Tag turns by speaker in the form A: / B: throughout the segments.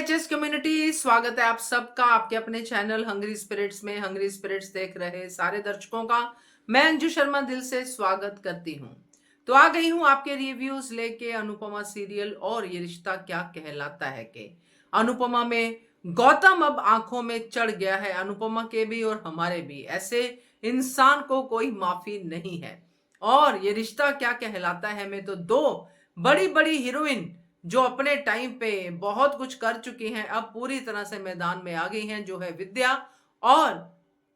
A: HS community, स्वागत है आप सबका आपके अपने चैनल हंग्री स्पिरिट्स में। हंग्री स्पिरिट्स देख रहे सारे दर्शकों का मैं अंजू शर्मा दिल से स्वागत करती हूँ। तो आ गई हूँ आपके रिव्यूज लेके अनुपमा सीरियल और ये रिश्ता क्या कहलाता है के। अनुपमा में गौतम अब आंखों में चढ़ गया है, अनुपमा के भी और हमारे भी। ऐसे इंसान को कोई माफी नहीं है। और ये रिश्ता क्या कहलाता है में तो दो बड़ी बड़ी हीरोइन जो अपने टाइम पे बहुत कुछ कर चुकी हैं, अब पूरी तरह से मैदान में आ गई हैं, जो है विद्या और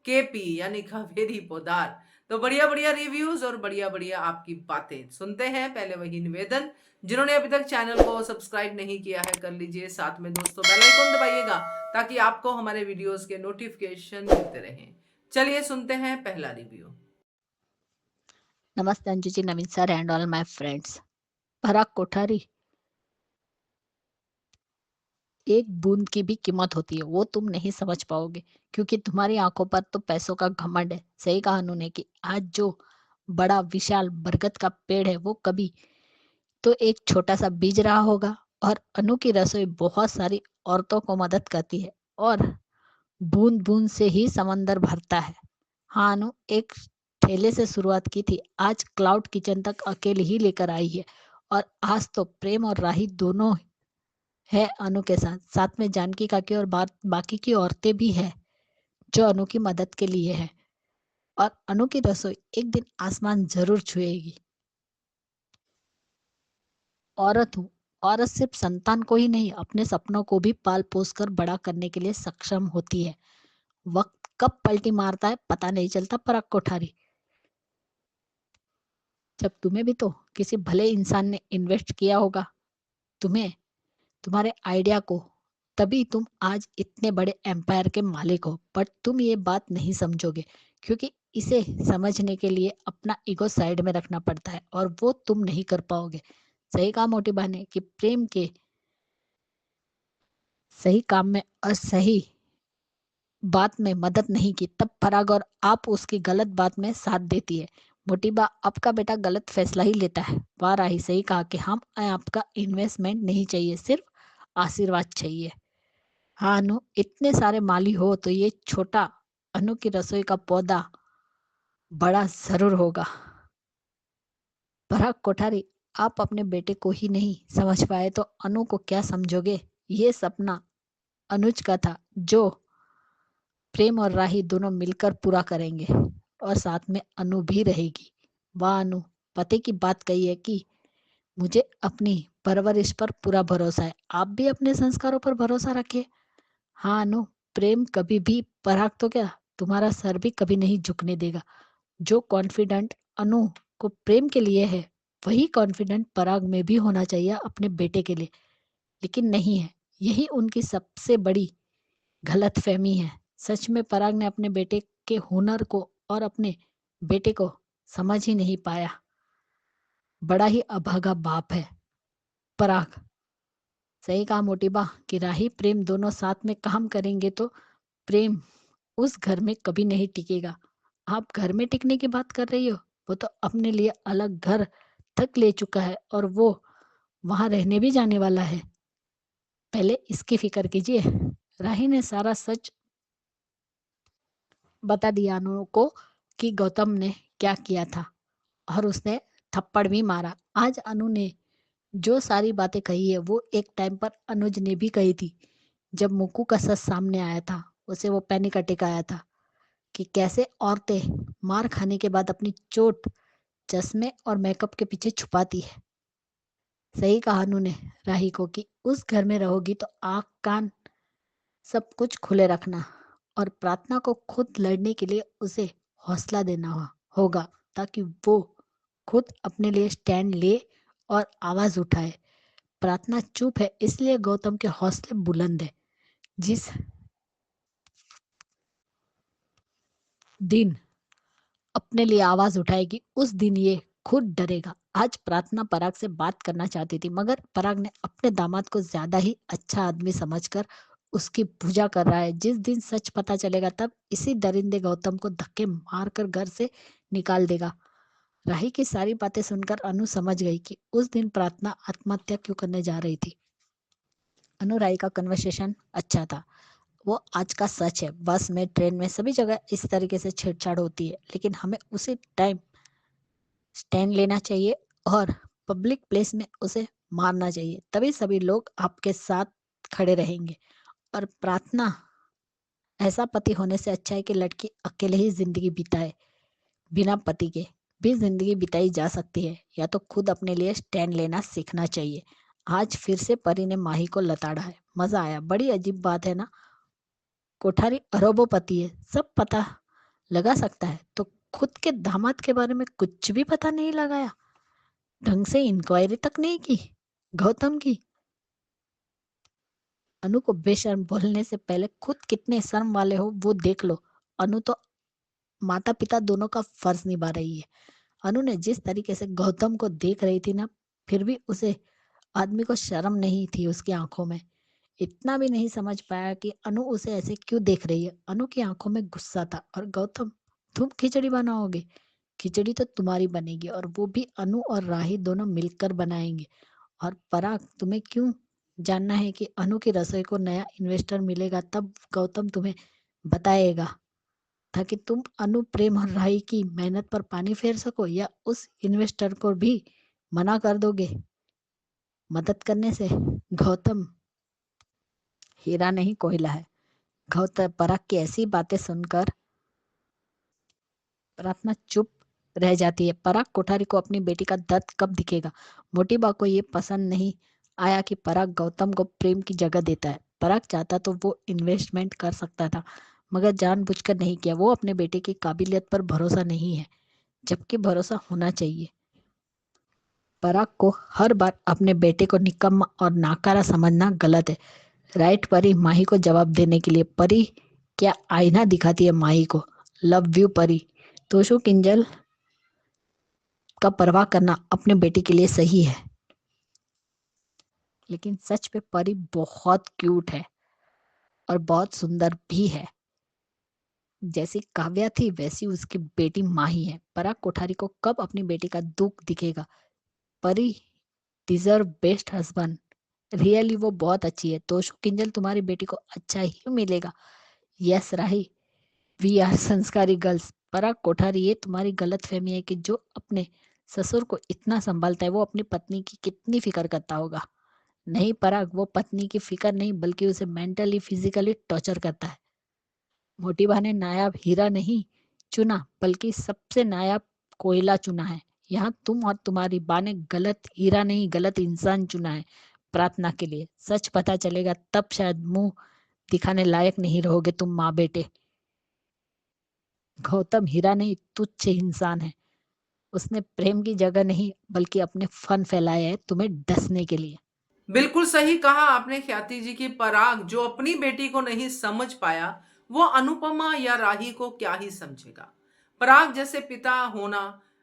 A: केपी यानी कावेरी पोदार। तो बढ़िया बढ़िया रिव्यूज और बढ़िया बढ़िया आपकी बातें सुनते हैं। पहले वही निवेदन, जिन्होंने अभी तक चैनल को सब्सक्राइब नहीं किया है कर लीजिए, साथ में दोस्तों बेल आइकन दबाइएगा ताकि आपको हमारे वीडियोस के नोटिफिकेशन मिलते रहें। चलिए सुनते हैं पहला रिव्यू।
B: नमस्ते Anju ji, Naveen sir and all my friends. Parag Kothari, एक बूंद की भी कीमत होती है, वो तुम नहीं समझ पाओगे क्योंकि तुम्हारी आंखों पर तो पैसों का घमंड है। सही कहा अनु ने कि आज जो बड़ा विशाल बरगद का पेड़ है वो कभी तो एक छोटा सा बीज रहा होगा। और अनु की रसोई बहुत सारी औरतों को मदद करती है और बूंद बूंद से ही समंदर भरता है। हाँ अनु, एक ठेले से शुरुआत की थी, आज क्लाउड किचन तक अकेले ही लेकर आई है। और आज तो प्रेम और राही दोनों है अनु के साथ, साथ में जानकी काकी और बाकी की औरतें भी है जो अनु की मदद के लिए है। और अनु की रसोई एक दिन आसमान जरूर छुएगी। औरत हूँ, औरत सिर्फ संतान को ही नहीं अपने सपनों को भी पाल पोस कर बड़ा करने के लिए सक्षम होती है। वक्त कब पलटी मारता है पता नहीं चलता। पराग कोठारी, जब तुम्हें भी तो किसी भले इंसान ने इन्वेस्ट किया होगा तुम्हें, तुम्हारे आइडिया को, तभी तुम आज इतने बड़े एम्पायर के मालिक हो। पर तुम ये बात नहीं समझोगे क्योंकि इसे समझने के लिए अपना ईगो साइड में रखना पड़ता है और वो तुम नहीं कर पाओगे। सही कहा मोटी बहन ने कि प्रेम के सही काम में और सही बात में मदद नहीं की तब पराग और आप उसकी गलत बात में साथ देती है। मोटीबा आपका बेटा गलत फैसला ही लेता है। वाह राही, सही कहा कि हम आपका इन्वेस्टमेंट नहीं चाहिए, सिर्फ आशीर्वाद चाहिए। हाँ अनु, इतने सारे माली हो तो ये छोटा अनु की रसोई का पौधा बड़ा जरूर होगा। पराग कोठारी, आप अपने बेटे को ही नहीं समझ पाए तो अनु को क्या समझोगे। ये सपना अनुज का था जो प्रेम और राही दोनों मिलकर पूरा करेंगे और साथ में अनु भी रहेगी। वाह अनु, पते की बात कही है कि मुझे अपनी परवरिश पर पूरा भरोसा है, आप भी अपने संस्कारों पर भरोसा रखिए। हाँ अनु, प्रेम कभी भी, पराग तो क्या तुम्हारा सर भी कभी नहीं झुकने देगा। जो कॉन्फिडेंट अनु को प्रेम के लिए है वही कॉन्फिडेंट पराग में भी होना चाहिए अपने बेटे के लिए, लेकिन नहीं है। यही उनकी सबसे बड़ी गलत फहमी है। सच में पराग ने अपने बेटे के हुनर को और अपने बेटे को समझ ही नहीं पाया। बड़ा ही अभागा बाप है पराग। सही कहा मोटीबा कि राही प्रेम दोनों साथ में काम करेंगे तो प्रेम उस घर में कभी नहीं टिकेगा। आप घर में टिकने की बात कर रही हो, वो तो अपने लिए अलग घर तक ले चुका है और वो वहां रहने भी जाने वाला है। पहले इसकी फिक्र कीजिए। राही ने सारा सच बता दिया अनु को कि गौतम ने क्या किया था और उसने थप्पड़ भी मारा। आज अनु ने जो सारी बातें कही है वो एक टाइम पर अनुज ने भी कही थी। जब मुक्कू का सच सामने आया था उसे वो पैनिक अटैक आया था कि कैसे औरतें मार खाने के बाद अपनी चोट चश्मे और मेकअप के पीछे छुपाती है। सही कहा अनु ने राही को कि उस घर में रहोगी तो आँख कान सब कुछ खुले रखना और प्रार्थना को खुद लड़ने के लिए उसे हौसला देना होगा ताकि वो खुद अपने लिए स्टैंड ले और आवाज उठाए। प्रार्थना चुप है इसलिए गौतम के हौसले बुलंद है। जिस दिन अपने लिए आवाज उठाएगी उस दिन ये खुद डरेगा। आज प्रार्थना पराग से बात करना चाहती थी मगर पराग ने अपने दामाद को ज्यादा ही अच्छा आदमी समझकर उसकी पूजा कर रहा है। जिस दिन सच पता चलेगा तब इसी दरिंदे गौतम को धक्के मारकर घर से निकाल देगा। राही की सारी बातें सुनकर अनु समझ गई कि उस दिन प्रार्थना आत्महत्या क्यों करने जा रही थी। अनु राय का कन्वर्सेशन अच्छा था। वो आज का सच है। बस में, ट्रेन में, सभी जगह इस तरीके से छेड़छाड़ होती है, लेकिन हमें उसी टाइम स्टैंड लेना चाहिए और पब्लिक प्लेस में उसे मारना चाहिए। तभी सभी लोग आपके साथ खड़े रहेंगे। और प्रार्थना, ऐसा पति होने से अच्छा है कि लड़की अकेले ही जिंदगी बिताए। बिना पति के भी जिंदगी बिताई जा सकती है, या तो खुद अपने लिए स्टैंड लेना सीखना चाहिए। आज फिर से परी ने माही को लताड़ा है। मजा आया। बड़ी अजीब बात है ना, कोठारी अरबोपति है, सब पता लगा सकता है, तो खुद के दामाद के बारे में कुछ भी पता नहीं लगाया, ढंग से इंक्वायरी तक नहीं की। गौतम की। अनु को बेशर्म बोलने से पहले खुद कितने शर्म वाले हो वो देख लो। अनु तो माता पिता दोनों का फर्ज निभा रही है। अनु ने जिस तरीके से गौतम को देख रही थी ना, फिर भी उसे आदमी को शर्म नहीं थी उसकी आंखों में। इतना भी नहीं समझ पाया कि अनु उसे ऐसे क्यों देख रही है। अनु की आंखों में गुस्सा था। और गौतम, तुम खिचड़ी बनाओगे? खिचड़ी तो तुम्हारी बनेगी, और वो भी अनु और राही दोनों मिलकर बनाएंगे। और पराग, तुम्हें क्यों जानना है कि अनु की रसोई को नया इन्वेस्टर मिलेगा? तब गौतम तुम्हें बताएगा, ताकि तुम अनु, प्रेम और राही की मेहनत पर पानी फेर सको, या उस इन्वेस्टर को भी मना कर दोगे मदद करने से? गौतम हीरा नहीं कोयला है। गौतम, पराग की ऐसी बातें सुनकर प्रार्थना चुप रह जाती है। पराग कोठारी को अपनी बेटी का दर्द कब दिखेगा? मोटी बा को ये पसंद नहीं आया कि पराग गौतम को प्रेम की जगह देता है। पराग चाहता तो वो इन्वेस्टमेंट कर सकता था, मगर जानबूझकर नहीं किया। वो अपने बेटे की काबिलियत पर भरोसा नहीं है, जबकि भरोसा होना चाहिए। पराग को हर बार अपने बेटे को निकम्मा और नाकारा समझना गलत है। राइट परी, माही को जवाब देने के लिए। परी क्या आईना दिखाती है माही को? लव यू परी। तोशु किंजल का परवाह करना अपने बेटे के लिए सही है, लेकिन सच पे परी बहुत क्यूट है और बहुत सुंदर भी है। जैसी काव्या थी वैसी उसकी बेटी माही है। पराग कोठारी को कब अपनी बेटी का दुख दिखेगा? परी डिजर्व बेस्ट हस्बैंड। रियली वो बहुत अच्छी है। तोशु किंजल, तुम्हारी बेटी को अच्छा ही मिलेगा। यस राही, वी आर संस्कारी गर्ल्स। पराग कोठारी, ये तुम्हारी गलत फहमी है कि जो अपने ससुर को इतना संभालता है वो अपनी पत्नी की कितनी फिक्र करता होगा। नहीं पराग, वो पत्नी की फिक्र नहीं बल्कि उसे मेंटली फिजिकली टॉर्चर करता है। मोटी बहन ने नायाब हीरा नहीं चुना, बल्कि सबसे नायाब कोयला चुना है। यहाँ तुम और तुम्हारी बा ने गलत हीरा नहीं, गलत इंसान चुना है प्रार्थना के लिए। सच पता चलेगा तब शायद मुंह दिखाने लायक नहीं रहोगे तुम माँ बेटे। गौतम हीरा नहीं, तुच्छ इंसान है। उसने प्रेम की जगह नहीं बल्कि अपने फन फैलाए हैं तुम्हें डसने के लिए।
A: बिल्कुल सही कहा आपने ख्याति जी की पराग जो अपनी बेटी को नहीं समझ पाया वो अनुपमा या राही को क्या ही समझेगा। पराग जैसे पिता होना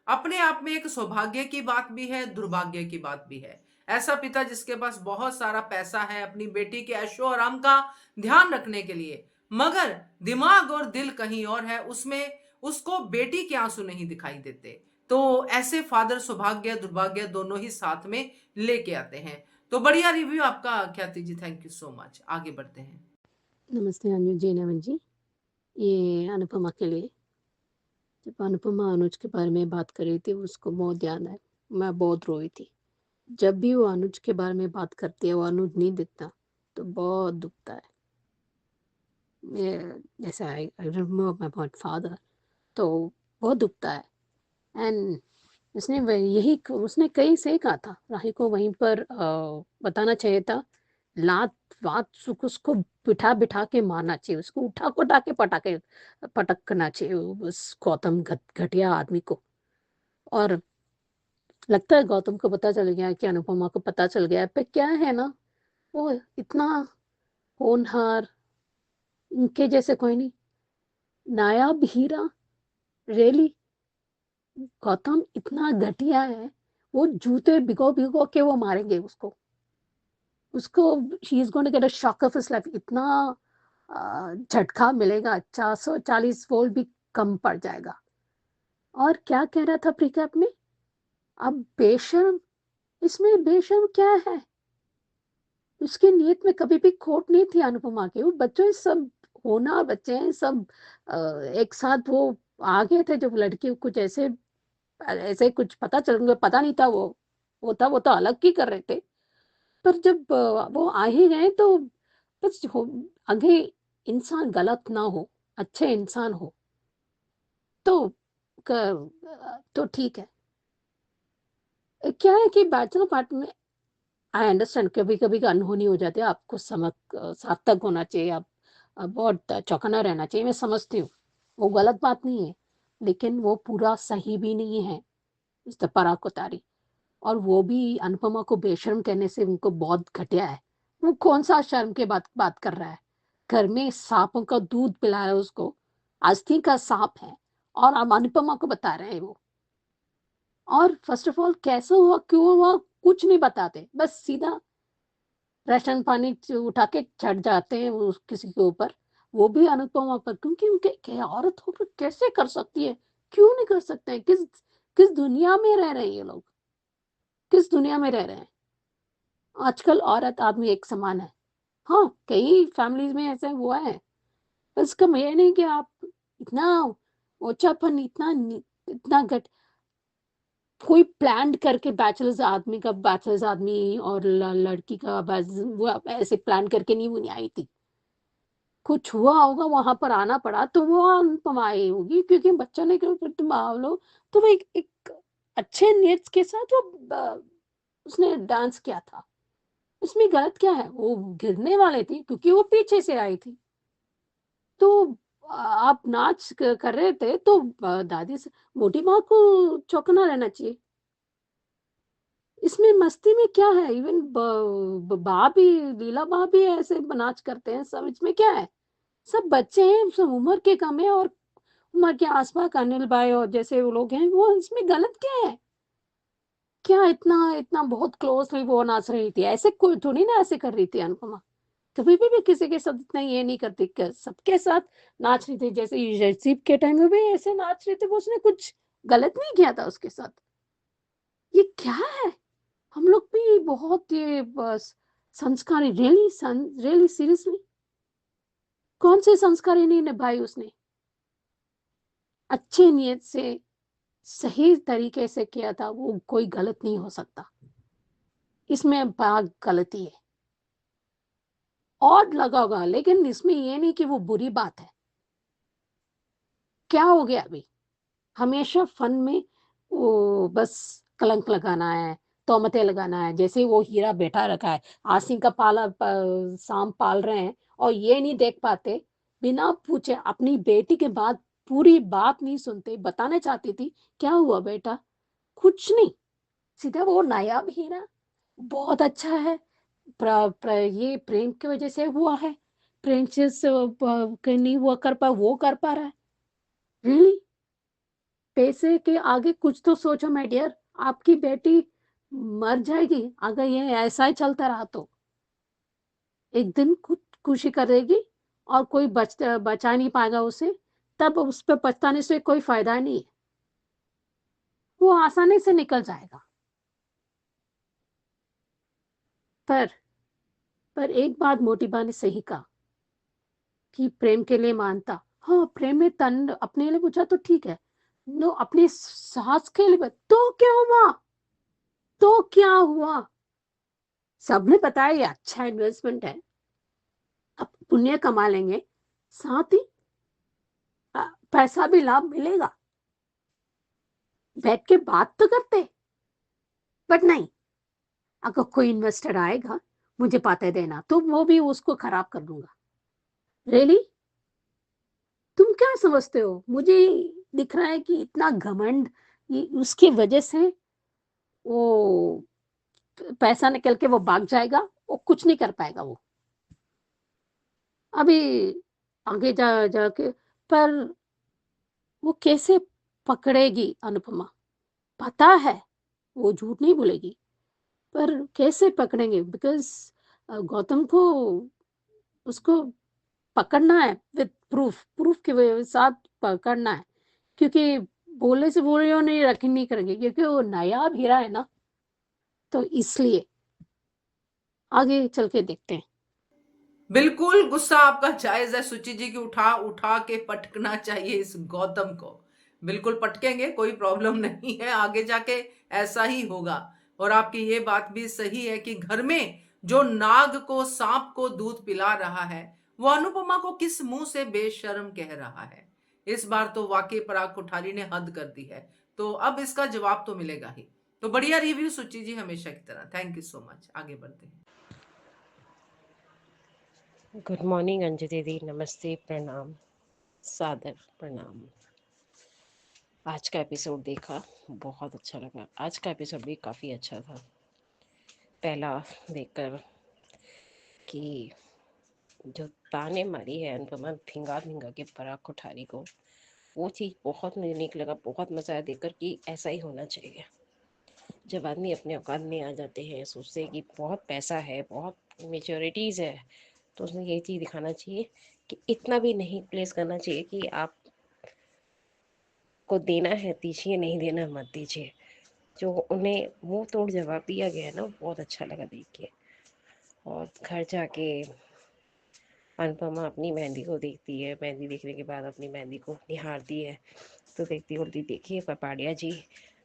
A: अपने आप में एक सौभाग्य की बात भी है, दुर्भाग्य की बात भी है। ऐसा पिता जिसके पास बहुत सारा पैसा है अपनी बेटी के ऐशो आराम का ध्यान रखने के लिए, मगर दिमाग और दिल कहीं और है, उसमें उसको बेटी के आंसू नहीं दिखाई देते। तो ऐसे फादर सौभाग्य दुर्भाग्य दोनों ही साथ में लेके आते हैं। तो बढ़िया रिव्यू आपका ख्याति जी, थैंक यू सो मच। आगे बढ़ते हैं।
C: नमस्ते अंजू जी, नमन जी। ये अनुपमा के लिए। जब अनुपमा अनुज के बारे में बात कर रही थी उसको बहुत याद है। मैं बहुत रोई थी। जब भी वो अनुज के बारे में बात करती है, वो अनुज नहीं दिखता तो बहुत दुखता है। जैसे I remember my about father, तो बहुत दुखता है। एंड उसने कहीं से कहा था राही को वहीं पर बताना चाहिए था। लात वात उसको बिठा बिठा के मारना चाहिए, उसको उठा उठा के पटकना चाहिए उस गौतम घटिया आदमी को। और लगता है गौतम को पता चल गया कि अनुपमा को पता चल गया पे क्या है ना, वो इतना होनहार, इनके जैसे कोई नहीं, नायाब हीरा। रियली गौतम इतना घटिया है, वो जूते भिगो भिगो के वो मारेंगे उसको। She is going to get a shock of his life. इतना झटका मिलेगा, 440 वोल्ट भी कम पड़ जाएगा। और क्या कह रहा था प्रीकैप में? अब बेशर्म, इसमें बेशर्म क्या है? उसकी नीयत में कभी भी खोट नहीं थी अनुपमा की। वो बच्चों सब होना बच्चे हैं सब एक साथ वो आ गए थे जब लड़की कुछ ऐसे ऐसे कुछ पता नहीं था वो तो अलग ही कर रहे थे। पर जब वो आ ही गए तो बस हो आगे इंसान गलत ना हो, अच्छे इंसान हो तो तो ठीक है। क्या है कि बैचलर पार्टी में आई अंडरस्टैंड कभी-कभी का अनहोनी हो जाती है, आपको सार्थक होना चाहिए, आप बहुत चौकन्ना रहना चाहिए, मैं समझती हूँ, वो गलत बात नहीं है, लेकिन वो पूरा सही भी नहीं है, मिस्टर पराग कोठारी। और वो भी अनुपमा को बेशर्म कहने से उनको बहुत घटिया है। वो कौन-सा शर्म की बात कर रहा है? घर में साँपों का दूध पिलाया है उसको, अस्थि का साँप है और अब अनुपमा को बता रहे हैं वो। और फर्स्ट ऑफ ऑल कैसे हुआ, क्यों हुआ, कुछ नहीं बताते, बस सीधा राशन पानी उठा के चढ़ जाते हैं वो किसी के ऊपर, वो भी अनुपमा पर, क्योंकि उनके क्या औरत होकर कैसे कर सकती है, क्यों नहीं कर सकते हैं, किस किस दुनिया में रह रहे हैं ये लोग, किस दुनिया में रह रहे हैं। आजकल औरत आदमी एक समान है। हाँ, कई फैमिलीज में ऐसा हुआ है, पर इसका ये नहीं कि आप इतना ओछापन, इतना घट कोई प्लान करके बैचलर्स आदमी और लड़की का वो ऐसे प्लान करके नहीं वो नहीं आई थी। कुछ हुआ होगा वहाँ पर आना पड़ा तो वो अनुपमा आई होगी क्योंकि बच्चा ने कहा फिर तुम आओ लो। तो वो एक अच्छे नियत के साथ वो उसने डांस किया था। इसमें गलत क्या है? वो गिरने वाले थे क्योंकि वो पीछे से आई थी। तो आप नाच कर रहे थे तो दादी से मोटी माँ को चौंकना रहना चाहिए। इसमें मस्ती में क्या है? इवन बा भी लीला बा भी ऐसे नाच करते हैं सब, इसमें क्या है? सब बच्चे हैं, सब उम्र के कम है और उम्र के आस-पास अनिल भाई और जैसे वो लोग हैं, वो इसमें गलत क्या है? क्या इतना इतना बहुत क्लोज़ली वो नाच रही थी, ऐसे कोई थोड़ी ना ऐसे कर रही थी अनुपमा। कभी भी किसी के साथ इतना ये नहीं करती क सबके साथ नाच रही थी, जैसे यूनिवर्सिटी के टाइम में भी ऐसे नाच रही थी, वो उसने कुछ गलत नहीं किया था उसके साथ। ये क्या है? हम लोग भी बहुत ये बस संस्कारी रियली सीरियसली? कौन से संस्कार नहीं निभाए उसने? अच्छे नियत से सही तरीके से किया था, वो कोई गलत नहीं हो सकता। इसमें बड़ा गलती है। ऑड लगा होगा, लेकिन इसमें ये नहीं कि वो बुरी बात है। क्या हो गया अभी? हमेशा फन में वो बस कलंक लगाना है, तोहमतें लगाना है, जैसे वो हीरा बैठा रखा है, आसिम का सांप पाल रहे हैं और ये नहीं देख पाते, बिना पूछे अपनी बेटी के बाद पूरी बात नहीं सुनते, बताना चाहती थी, क्या हुआ बेटा? कुछ नहीं, सीधा वो नायाब हीरा बहुत अच्छा है, ये प्रेम की वजह से हुआ है, प्रेम से नहीं हुआ कर पा वो कर पा रहा है। रियली? पैसे के आगे कुछ तो सोचो माय डियर, आपकी बेटी मर जाएगी अगर ये ऐसा ही चलता रहा तो। एक दिन खुदकुशी करेगी और कोई बचा नहीं पाएगा उसे, तब उस पे पछताने से कोई फायदा नहीं है। वो आसानी से निकल जाएगा। पर एक बात मोटी बा ने सही कहा कि प्रेम के लिए मानता। हाँ, प्रेम में तन अपने लिए पूछा तो ठीक है। नो, अपनी सास के लिए तो क्या हुआ? तो क्या हुआ? सबने बताया ये अच्छा इन्वेस्टमेंट है, अब पुण्य कमा लेंगे, साथ ही पैसा भी लाभ मिलेगा। बैठ के बात तो करते, बट नहीं, अगर कोई इन्वेस्टर आएगा, मुझे पाते देना, तो वो भी उसको खराब कर दूंगा। रियली? तुम क्या समझते हो? मुझे दिख रहा है कि इतना घमंड, उसकी वजह से वो पैसा निकल के वो भाग जाएगा, वो कुछ नहीं कर पाएगा वो। अभी आगे जाके पर वो कैसे पकड़ेगी अनुपमा? पता है, वो झूठ नहीं बोलेगी, पर कैसे पकड़ेंगे? बिकॉज़ गौतम को उसको पकड़ना है विद प्रूफ के साथ पकड़ना है, क्योंकि बोले से बोले नहीं करेंगे क्योंकि वो नायाब हीरा है ना, तो इसलिए। आगे चल के देखते हैं।
A: बिल्कुल गुस्सा आपका जायज है सुचि जी की, उठा उठा के पटकना चाहिए इस गौतम को। बिल्कुल पटकेंगे, कोई प्रॉब्लम नहीं है, आगे जाके ऐसा ही होगा। और आपकी ये बात भी सही है कि घर में जो नाग को सांप को दूध पिला रहा है वो अनुपमा को किस मुंह से बेशर्म कह रहा है। इस बार तो वाकई पराग कोठारी ने हद कर दी है, तो अब इसका जवाब तो मिलेगा ही। तो बढ़िया रिव्यू सुचि जी, हमेशा की तरह थैंक यू सो मच। आगे बढ़ते हैं।
D: गुड मॉर्निंग अंजू दीदी, नमस्ते, प्रणाम, सादर प्रणाम। आज का एपिसोड देखा, बहुत अच्छा लगा। आज का एपिसोड भी काफ़ी अच्छा था। पहला देखकर कि जो ताने मारी है अनुपमा भिंगा भिंगा के पराग कोठारी को, वो चीज़ बहुत मुझे नीक लगा। बहुत मज़ा आया देखकर कि ऐसा ही होना चाहिए। जब आदमी अपने औकात में आ जाते हैं, सोचते हैं कि बहुत पैसा है, बहुत मेच्योरिटीज़ है, तो उसने ये चीज़ दिखाना चाहिए कि इतना भी नहीं प्लेस करना चाहिए कि आप को देना है दीजिए, नहीं देना मत दीजिए। जो उन्हें मुंह तोड़ जवाब दिया गया है ना, बहुत अच्छा लगा देख के। और घर जाके अनुपमा अपनी मेहंदी को देखती है, मेहंदी देखने के बाद अपनी मेहंदी को निहारती है, तो देखती बोलती, देखिए पपाड़िया जी,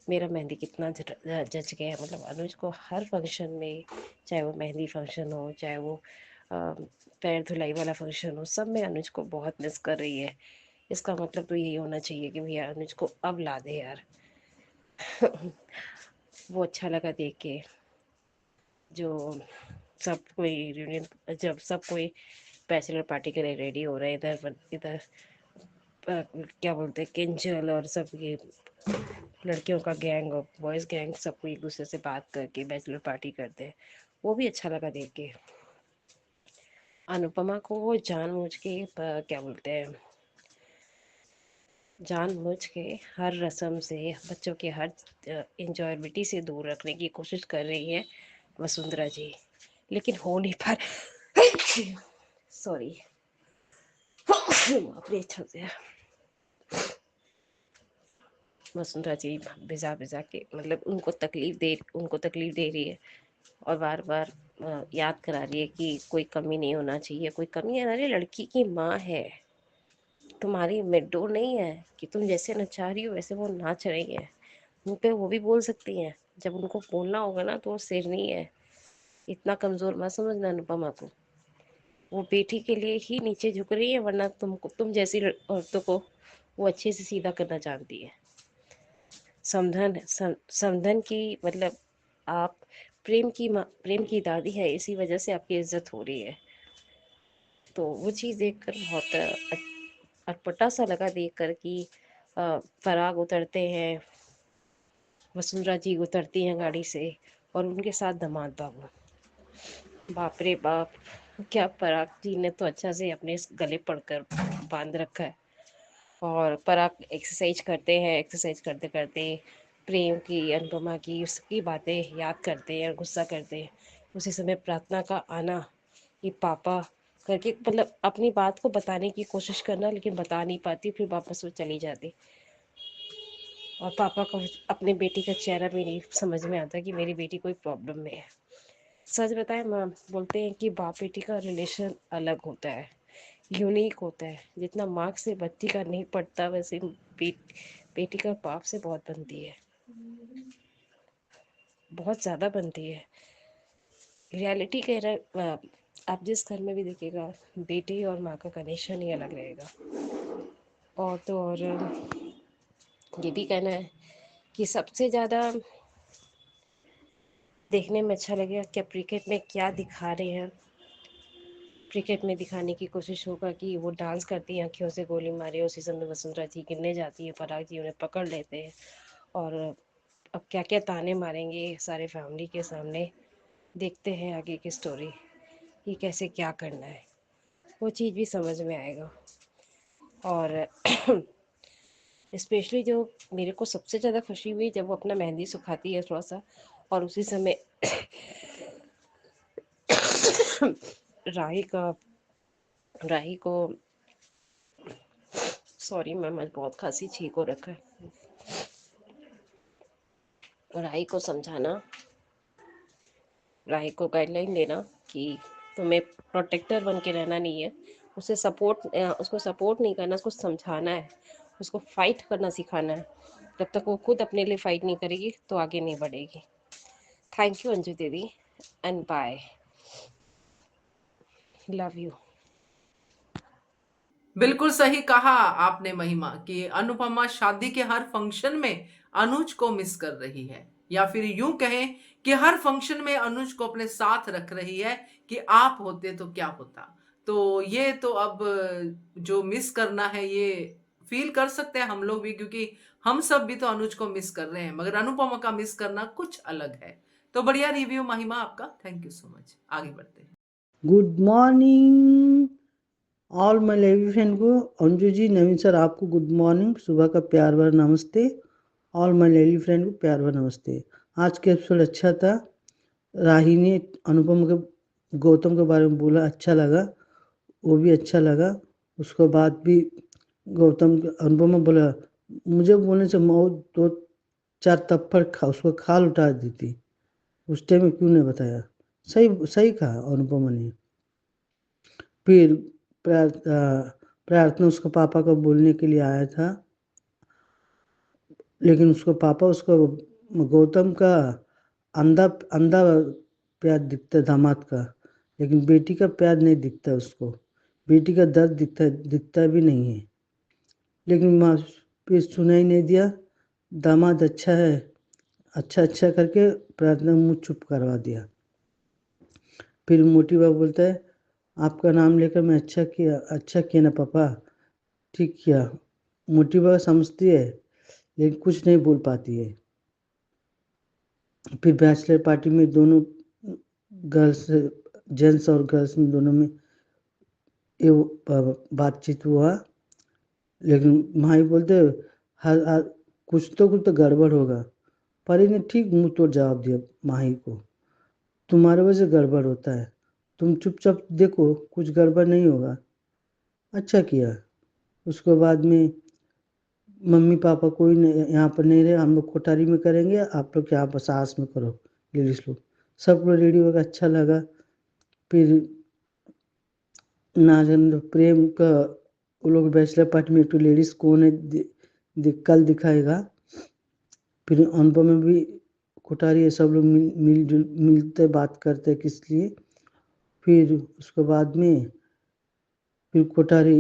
D: मेरा मेहंदी कितना जच गया है। मतलब अनुज को हर फंक्शन में, चाहे वो मेहंदी फंक्शन हो, चाहे वो पैर धुलाई वाला फंक्शन हो, सब में अनुज को बहुत मिस कर रही है। इसका मतलब तो यही होना चाहिए कि भैया अनुज को अब ला दे यार। वो अच्छा लगा देख के। जो सब कोई रियूनियन, जब सब कोई बैचलर पार्टी के लिए रेडी हो रहे हैं, इधर इधर क्या बोलते हैं, किंजल और सब ये लड़कियों का गैंग और बॉयज़ गैंग, सबको एक दूसरे से बात करके बैचलर पार्टी करते हैं, वो भी अच्छा लगा देख के। अनुपमा को वो जानबूझ के क्या बोलते हैं, जानबूझ के हर रस्म से, बच्चों के हर इंजॉयबिलिटी से दूर रखने की कोशिश कर रही है वसुंधरा जी, लेकिन हो नहीं पा सॉरी अपने इच्छा से वसुंधरा जी भिजा भिजा के, मतलब उनको तकलीफ दे रही है, और बार बार याद करा रही है कि कोई कमी नहीं होना चाहिए, कोई कमी है, अरे लड़की की माँ है, तुम्हारी मेडो नहीं है कि तुम जैसे नचा रही हो वैसे वो नाच रही है। मुंह पे वो भी बोल सकती हैं, जब उनको बोलना होगा ना तो वो शेरनी है। इतना कमजोर मत समझना अनुपमा को, वो बेटी के लिए ही नीचे झुक रही है, वरना तुम जैसी औरतों को वो अच्छे से सीधा करना जानती है। समधन की, मतलब आप प्रेम की दादी है, इसी वजह से आपकी इज्जत हो रही है। तो वो चीज़ देखकर बहुत अटपटा सा लगा देखकर कि पराग उतरते हैं, वसुंधरा जी उतरती हैं गाड़ी से, और उनके साथ दामाद बाबू। बाप रे बाप, क्या पराग जी ने तो अच्छा से अपने गले पड़कर बांध रखा है। और पराग एक्सरसाइज करते हैं, एक्सरसाइज करते करते प्रेम की, अनुपमा की, उसकी बातें याद करते हैं और गुस्सा करते हैं। उसी समय प्रार्थना का आना कि पापा करके, मतलब अपनी बात को बताने की कोशिश करना, लेकिन बता नहीं पाती, फिर वापस वो चली जाती। और पापा को अपने बेटी का चेहरा भी नहीं समझ में आता कि मेरी बेटी कोई प्रॉब्लम में है। सच बताएं मैम, बोलते हैं कि बाप बेटी का रिलेशन अलग होता है, यूनिक होता है। जितना माँ से बच्ची का नहीं पड़ता, वैसे बेटी का बाप से बहुत बनती है, बहुत ज़्यादा बनती है। रियलिटी कह रहा, आप जिस घर में भी देखिएगा, बेटी और माँ का कनेक्शन ही अलग रहेगा। और तो और ये भी कहना है कि सबसे ज़्यादा देखने में अच्छा लगेगा क्या क्रिकेट में क्या दिखा रहे हैं। क्रिकेट में दिखाने की कोशिश होगा कि वो डांस करती है, आँखों से गोली मारे, उसी समय वसुंधरा जी गिरने जाती है, पराग जी उन्हें पकड़ लेते हैं, और अब क्या क्या ताने मारेंगे सारे फैमिली के सामने। देखते हैं आगे की स्टोरी कि कैसे क्या करना है, वो चीज़ भी समझ में आएगा। और स्पेशली जो मेरे को सबसे ज़्यादा खुशी हुई जब वो अपना मेहंदी सुखाती है थोड़ा सा, और उसी समय राही का राही को सॉरी मैम, आज बहुत खांसी छींक हो रखा है। राही को समझाना राही को गाइडलाइन देना कि तुम्हें प्रोटेक्टर बन के रहना नहीं है, उसको सपोर्ट नहीं करना, उसको समझाना है, उसको फाइट करना सिखाना है। जब तक वो खुद अपने लिए फाइट नहीं करेगी तो आगे नहीं बढ़ेगी। थैंक यू अंजू दीदी एंड बाय, लव यू।
A: बिल्कुल सही कहा आपने महिमा कि अनुपमा शादी के हर फंक्शन में अनुज को मिस कर रही है, या फिर यूं कहें कि हर फंक्शन में अनुज को अपने साथ रख रही है कि आप होते तो क्या होता। तो ये तो अब जो मिस करना है ये फील कर सकते हैं हम लोग भी, क्योंकि हम सब भी तो अनुज को मिस कर रहे हैं, मगर अनुपमा का मिस करना कुछ अलग है। तो बढ़िया रिव्यू महिमा आपका, थैंक यू सो मच। आगे बढ़ते हैं।
E: Good morning all my lovely friend को। अंजू जी, नवीन सर, आपको गुड मॉर्निंग, सुबह का प्यार भरा नमस्ते। ऑल माय लेवी फ्रेंड को प्यार भरा नमस्ते। आज का एपिसोड अच्छा था। राही ने अनुपम के गौतम के बारे में बोला, अच्छा लगा, वो भी अच्छा लगा। उसके बाद भी गौतम अनुपमा बोला, मुझे बोलने से मौत दो चार थप्पड़ उसको खाल उठा देती, उस टाइम में क्यों नहीं बताया। सही सही कहा अनुपमा ने। फिर प्रार्थना उसके पापा को बोलने के लिए आया था, लेकिन उसको पापा उसको गौतम का अंधा अंधा प्यार दिखता है दामाद का, लेकिन बेटी का प्यार नहीं दिखता उसको, बेटी का दर्द दिखता भी नहीं है। लेकिन माँ फिर सुना ही नहीं दिया। दामाद अच्छा है, अच्छा करके प्रार्थना मुँह चुप करवा दिया। फिर मोटी बाबू बोलता है, आपका नाम लेकर मैं अच्छा किया ना पापा, ठीक किया। मोटी बाबा समझती है लेकिन कुछ नहीं बोल पाती है। फिर बैचलर पार्टी में दोनों गर्ल्स, जेंट्स और गर्ल्स में दोनों में ये बातचीत हुआ, लेकिन माही बोलते हर कुछ तो गड़बड़ होगा। परी ने ठीक मुंह तोड़ जवाब दिया माही को, तुम्हारे वजह से गड़बड़ होता है, तुम चुपचाप देखो, कुछ गड़बड़ नहीं होगा। अच्छा किया। उसके बाद में मम्मी पापा कोई यहाँ पर नहीं रहे, हम लोग कोठारी में करेंगे, आप लोग यहाँ पर सास में करो, लेडीज लोग। सब लोग रेडी होगा, अच्छा लगा। फिर नागेंद्र प्रेम का वो लोग बैचलर पार्टी में तो लेडीज कौन है कल दिखाएगा। फिर अनुपम में भी कोठारी है, सब लोग मिलते बात करते किस लिए। फिर उसके बाद में फिर कोठारी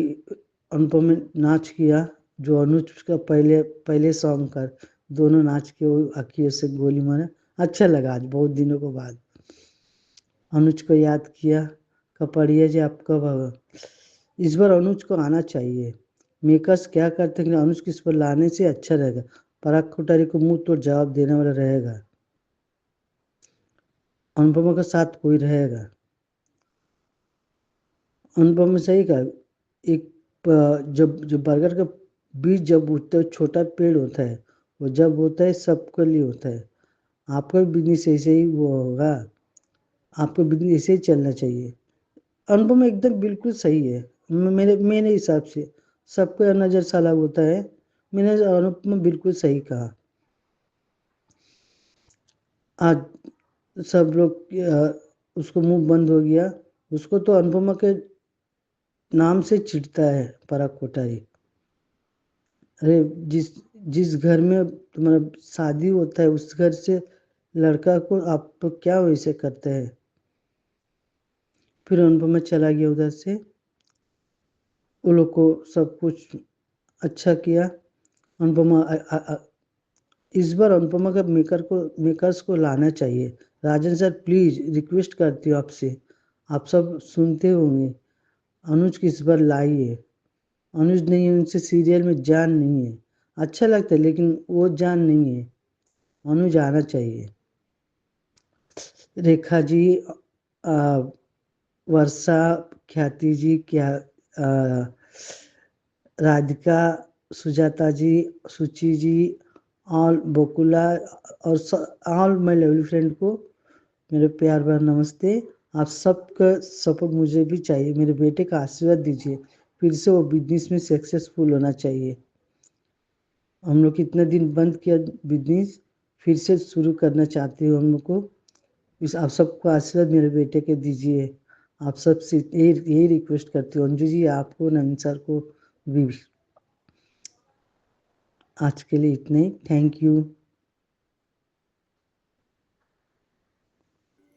E: अनुपम में नाच किया, जो अनुज का पहले सॉन्ग का दोनों नाच के वो अखियों से गोली मारा। अच्छा लगा, आज बहुत दिनों के बाद अनुज को याद किया। कपड़िया जी आप कब आवा, इस बार अनुज को आना चाहिए। मेकर्स क्या करते हैं कि अनुज को इस पर लाने से अच्छा रहेगा, पराग कोठारी को मुंह तोड़ जवाब देने वाला रहेगा, अनुपमा का साथ कोई रहेगा। अनुपमा में सही कहा, एक जब बरगद का बीज जब उगता है, छोटा पेड़ होता है, वो जब होता है सबके लिए होता है। आपका भी बिजनेस ऐसे ही वो होगा, आपको बिजनेस ऐसे ही चलना चाहिए। अनुपम एकदम बिल्कुल सही है। मेरे हिसाब से सबका नज़र से अलग होता है, मैंने अनुपम बिल्कुल सही कहा। आज सब लोग उसको मुंह बंद हो गया, उसको तो अनुपमा के नाम से चिढ़ता है पराग कोठारी। अरे जिस घर में तुम्हारा शादी होता है उस घर से लड़का को आप तो क्या वैसे करते हैं। फिर अनुपमा चला गया उधर से, वो लोग को सब कुछ अच्छा किया। अनुपमा इस बार अनुपमा का मेकर्स को लाना चाहिए। राजन सर प्लीज रिक्वेस्ट करती हूँ आपसे, आप सब सुनते होंगे, अनुज की इस बार लाइए। अनुज नहीं है, उनसे सीरियल में जान नहीं है, अच्छा लगता है लेकिन वो जान नहीं है, अनुज आना चाहिए। रेखा जी, वर्षा, ख्याति जी, राधिका, सुजाता जी, सुचि जी, ऑल बकुला और ऑल माय लवली फ्रेंड को मेरे प्यार भरा नमस्ते। आप सबका सपोर्ट मुझे भी चाहिए, मेरे बेटे का आशीर्वाद दीजिए, फिर से वो बिजनेस में सक्सेसफुल होना चाहिए। हम लोग कितने दिन बंद किया बिजनेस, फिर से शुरू करना चाहते हो हम लोग को। इस आप सबको आशीर्वाद मेरे बेटे के दीजिए। आप सबसे यही रिक्वेस्ट करती हूँ अंजू जी, आपको नवीन सर को भी। आज के लिए इतने ही, थैंक यू।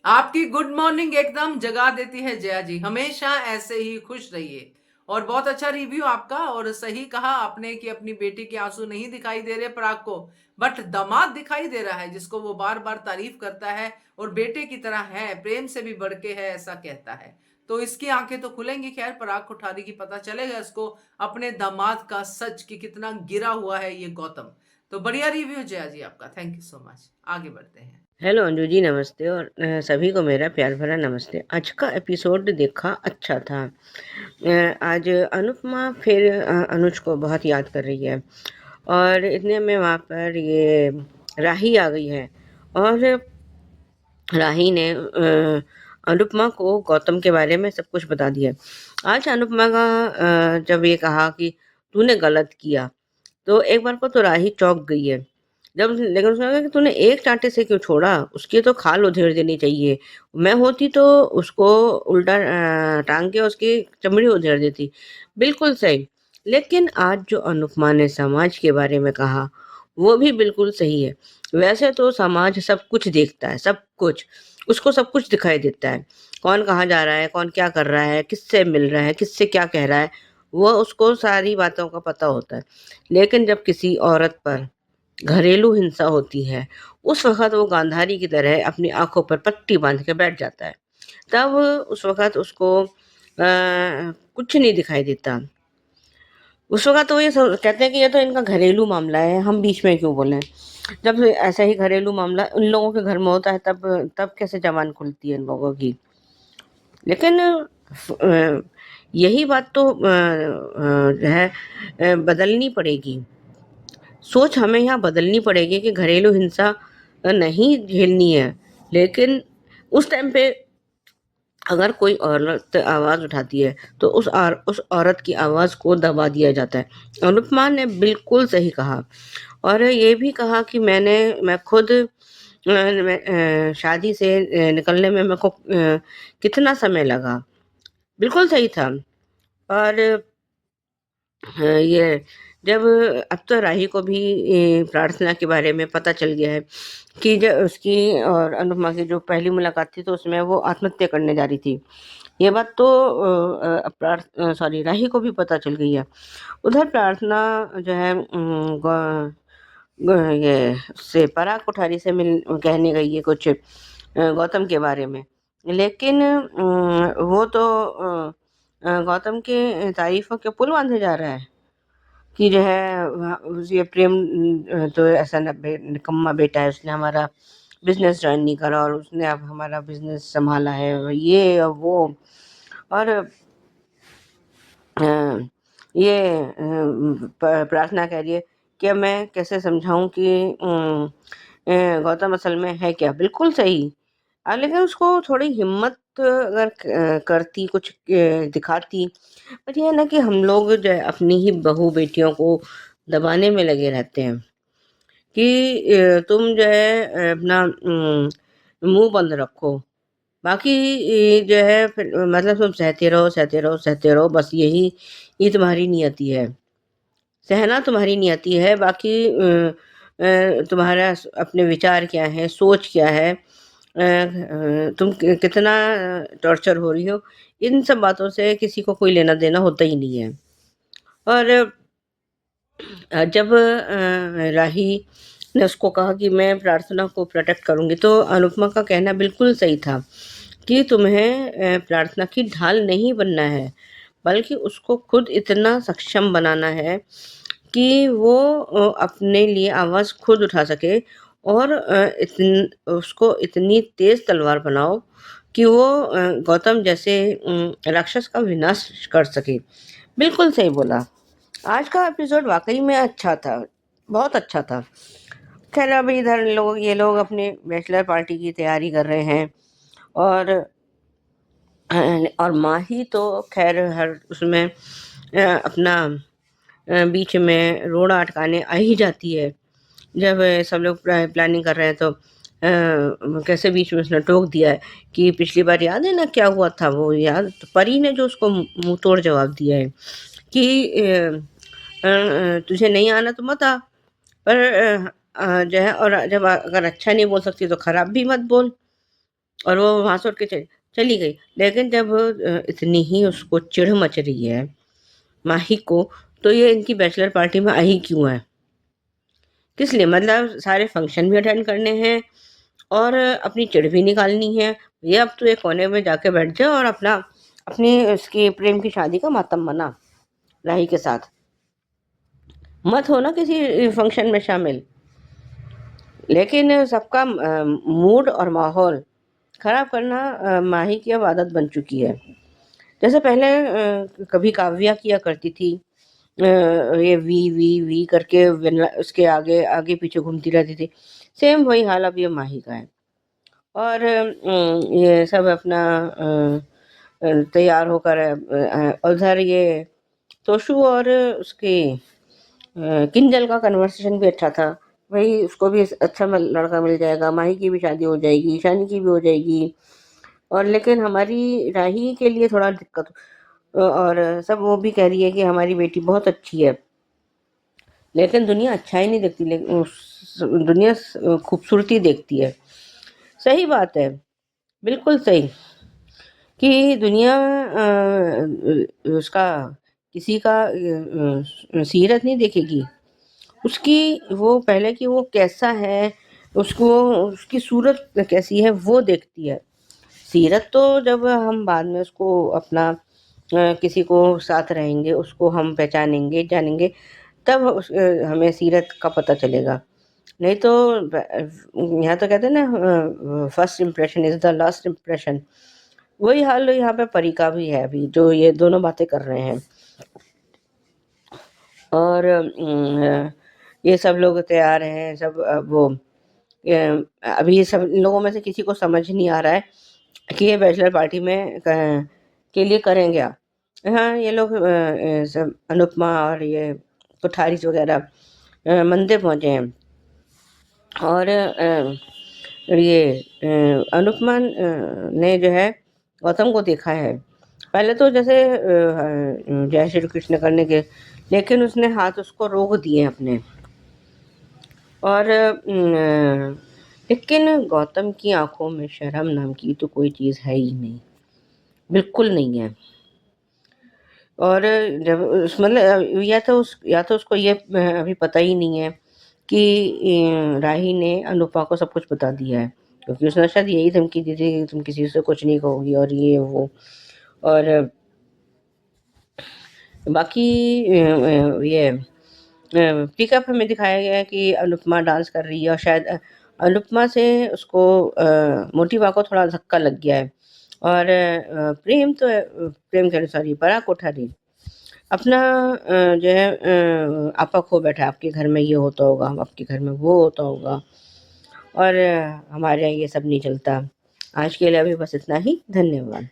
A: आपकी गुड मॉर्निंग एकदम जगा देती है जया जी। हमेशा ऐसे ही खुश रहिए। और बहुत अच्छा रिव्यू आपका। और सही कहा आपने कि अपनी बेटी के आंसू नहीं दिखाई दे रहे पराग को, बट दामाद दिखाई दे रहा है जिसको वो बार बार तारीफ करता है और बेटे की तरह है, प्रेम से भी बढ़ के है, ऐसा कहता है। तो इसकी आंखें तो खुलेंगी। खैर, पराग कोठारी की पता चलेगा इसको अपने दामाद का सच कि कितना गिरा हुआ है ये गौतम। तो बढ़िया रिव्यू जया जी आपका, थैंक यू सो मच। आगे बढ़ते हैं।
D: हेलो अंजू जी, नमस्ते। और सभी को मेरा प्यार भरा नमस्ते। आज का एपिसोड देखा, अच्छा था। आज अनुपमा फिर अनुज को बहुत याद कर रही है और इतने में वहाँ पर ये राही आ गई है और राही ने अनुपमा को गौतम के बारे में सब कुछ बता दिया। आज अनुपमा का जब ये कहा कि तूने गलत किया, तो एक बार को तो राही चौंक गई है। जब लेकिन उसने कहा कि तूने एक चांटे से क्यों छोड़ा, उसकी तो खाल उधेड़ देनी चाहिए। मैं होती तो उसको उल्टा टांग के उसकी चमड़ी उधेड़ देती। बिल्कुल सही। लेकिन आज जो अनुपमा ने समाज के बारे में कहा, वो भी बिल्कुल सही है। वैसे तो समाज सब कुछ देखता है, सब कुछ, उसको सब कुछ दिखाई देता है। कौन कहाँ जा रहा है, कौन क्या कर रहा है, किससे मिल रहा है, किससे क्या कह रहा है, वो उसको सारी बातों का पता होता है। लेकिन जब किसी औरत पर घरेलू हिंसा होती है, उस वक़्त वो गांधारी की तरह अपनी आँखों पर पट्टी बाँध के बैठ जाता है। तब उस वक़्त उसको कुछ नहीं दिखाई देता। उस वक़्त तो ये कहते हैं कि ये तो इनका घरेलू मामला है, हम बीच में क्यों बोलें? जब ऐसा ही घरेलू मामला उन लोगों के घर में होता है, तब कैसे ज़बान खुलती है इन लोगों की। लेकिन यही बात तो जो है बदलनी पड़ेगी। सोच हमें यहाँ बदलनी पड़ेगी कि घरेलू हिंसा नहीं झेलनी है। लेकिन उस टाइम पे अगर कोई औरत आवाज़ उठाती है तो उस औरत की आवाज़ को दबा दिया जाता है। अनुपमा ने बिल्कुल सही कहा और ये भी कहा कि मैं खुद शादी से निकलने में मेरे को कितना समय लगा। बिल्कुल सही था। और ये जब अब तो राही को भी प्रार्थना के बारे में पता चल गया है कि जब उसकी और अनुपमा की जो पहली मुलाकात थी तो उसमें वो आत्महत्या करने जा रही थी। ये बात तो राही को भी पता चल गई है। उधर प्रार्थना जो है ये से पराग कोठारी से कहने गई है कुछ गौतम के बारे में। लेकिन वो तो गौतम के तारीफों के पुल बांधे जा रहा है कि जो है ये प्रेम तो ऐसा निकम्मा बेटा है, उसने हमारा बिजनेस ज्वाइन नहीं करा और उसने अब हमारा बिजनेस संभाला है, ये और वो। और ये प्रार्थना कह रही है कि मैं कैसे समझाऊं कि गौतम असल में है क्या। बिल्कुल सही। लेकिन उसको थोड़ी हिम्मत अगर करती, कुछ दिखाती। पर ये है ना कि हम लोग जो है अपनी ही बहू बेटियों को दबाने में लगे रहते हैं कि तुम जो है अपना मुंह बंद रखो। बाकी जो है फिर मतलब तुम सहते रहो, सहते रहो, सहते रहो, बस यही तुम्हारी नियति है। सहना तुम्हारी नियति है। बाकी तुम्हारा अपने विचार क्या है, सोच क्या है, तुम कितना टॉर्चर हो रही हो, इन सब बातों से किसी को कोई लेना देना होता ही नहीं है। और जब राही ने उसको कहा कि मैं प्रार्थना को प्रोटेक्ट करूंगी, तो अनुपमा का कहना बिल्कुल सही था कि तुम्हें प्रार्थना की ढाल नहीं बनना है, बल्कि उसको खुद इतना सक्षम बनाना है कि वो अपने लिए आवाज़ खुद उठा सके और उसको इतनी तेज़ तलवार बनाओ कि वो गौतम जैसे राक्षस का विनाश कर सके। बिल्कुल सही बोला। आज का एपिसोड वाकई में अच्छा था, बहुत अच्छा था। खैर अभी इधर ये लोग अपने बैचलर पार्टी की तैयारी कर रहे हैं और माँ ही तो खैर हर उसमें अपना बीच में रोड़ा अटकाने आ ही जाती है। जब सब लोग प्लानिंग कर रहे हैं तो कैसे बीच में उसने टोक दिया है कि पिछली बार याद है ना क्या हुआ था, वो याद तो परी ने जो उसको मुंह तोड़ जवाब दिया है कि तुझे नहीं आना तो मत आ, पर जो है, और जब अगर अच्छा नहीं बोल सकती तो खराब भी मत बोल। और वो वहां से उठ के चली गई। लेकिन जब इतनी ही उसको चिढ़ मच रही है माही को, तो ये इनकी बैचलर पार्टी में आई क्यों है, किस लिए? मतलब सारे फंक्शन भी अटेंड करने हैं और अपनी चिढ़ भी निकालनी है। ये अब तो एक कोने में जाके बैठ जाए और अपना अपनी उसकी प्रेम की शादी का मातम मना राही के साथ, मत हो ना किसी फंक्शन में शामिल। लेकिन सबका मूड और माहौल खराब करना माही की अब आदत बन चुकी है। जैसे पहले कभी काव्या किया करती थी, ये वी वी वी करके उसके आगे आगे पीछे घूमती रहती थी, सेम वही हाल अब ये माही का है। और ये सब अपना तैयार होकर उधर ये तोशु और उसकी किंजल का कन्वर्सेशन भी अच्छा था। भाई उसको भी अच्छा लड़का मिल जाएगा, माही की भी शादी हो जाएगी, ईशानी की भी हो जाएगी, और लेकिन हमारी राही के लिए थोड़ा दिक्कत। और सब वो भी कह रही है कि हमारी बेटी बहुत अच्छी है, लेकिन दुनिया अच्छा ही नहीं देखती, लेकिन दुनिया खूबसूरती देखती है। सही बात है, बिल्कुल सही, कि दुनिया उसका किसी का सीरत नहीं देखेगी, उसकी वो पहले कि वो कैसा है, उसको उसकी सूरत कैसी है वो देखती है। सीरत तो जब हम बाद में उसको अपना किसी को साथ रहेंगे, उसको हम पहचानेंगे जानेंगे, तब हमें सीरत का पता चलेगा। नहीं तो यहाँ तो कहते हैं ना, first impression is the last impression. वही हाल यहाँ पे परी का भी है, अभी जो ये दोनों बातें कर रहे हैं। और ये सब लोग तैयार हैं, सब वो अभी ये सब लोगों में से किसी को समझ नहीं आ रहा है कि ये बैचलर पार्टी में के लिए करें क्या। हाँ, ये लोग सब अनुपमा और ये कोठारीज वगैरह मंदिर पहुंचे हैं, और ये अनुपमा ने जो है गौतम को देखा है पहले तो, जैसे जय श्री कृष्ण करने के, लेकिन उसने हाथ उसको रोक दिए अपने। और लेकिन गौतम की आंखों में शर्म नाम की तो कोई चीज है ही नहीं, बिल्कुल नहीं है। और जब मतलब या तो उसको ये अभी पता ही नहीं है कि राही ने अनुपमा को सब कुछ बता दिया है, क्योंकि उसने शायद यही धमकी दी थी कि तुम किसी से कुछ नहीं कहोगी और ये वो। और बाकी ये पिकअप में दिखाया गया है कि अनुपमा डांस कर रही है, और शायद अनुपमा से उसको मोटिवा को थोड़ा धक्का लग गया है। और प्रेम तो प्रेम के अनुसार ही परा कोठारी अपना जो है आपा खो बैठा है, आपके घर में ये होता होगा, आपके घर में वो होता होगा, और हमारे यहाँ ये सब नहीं चलता। आज के लिए अभी बस इतना ही, धन्यवाद।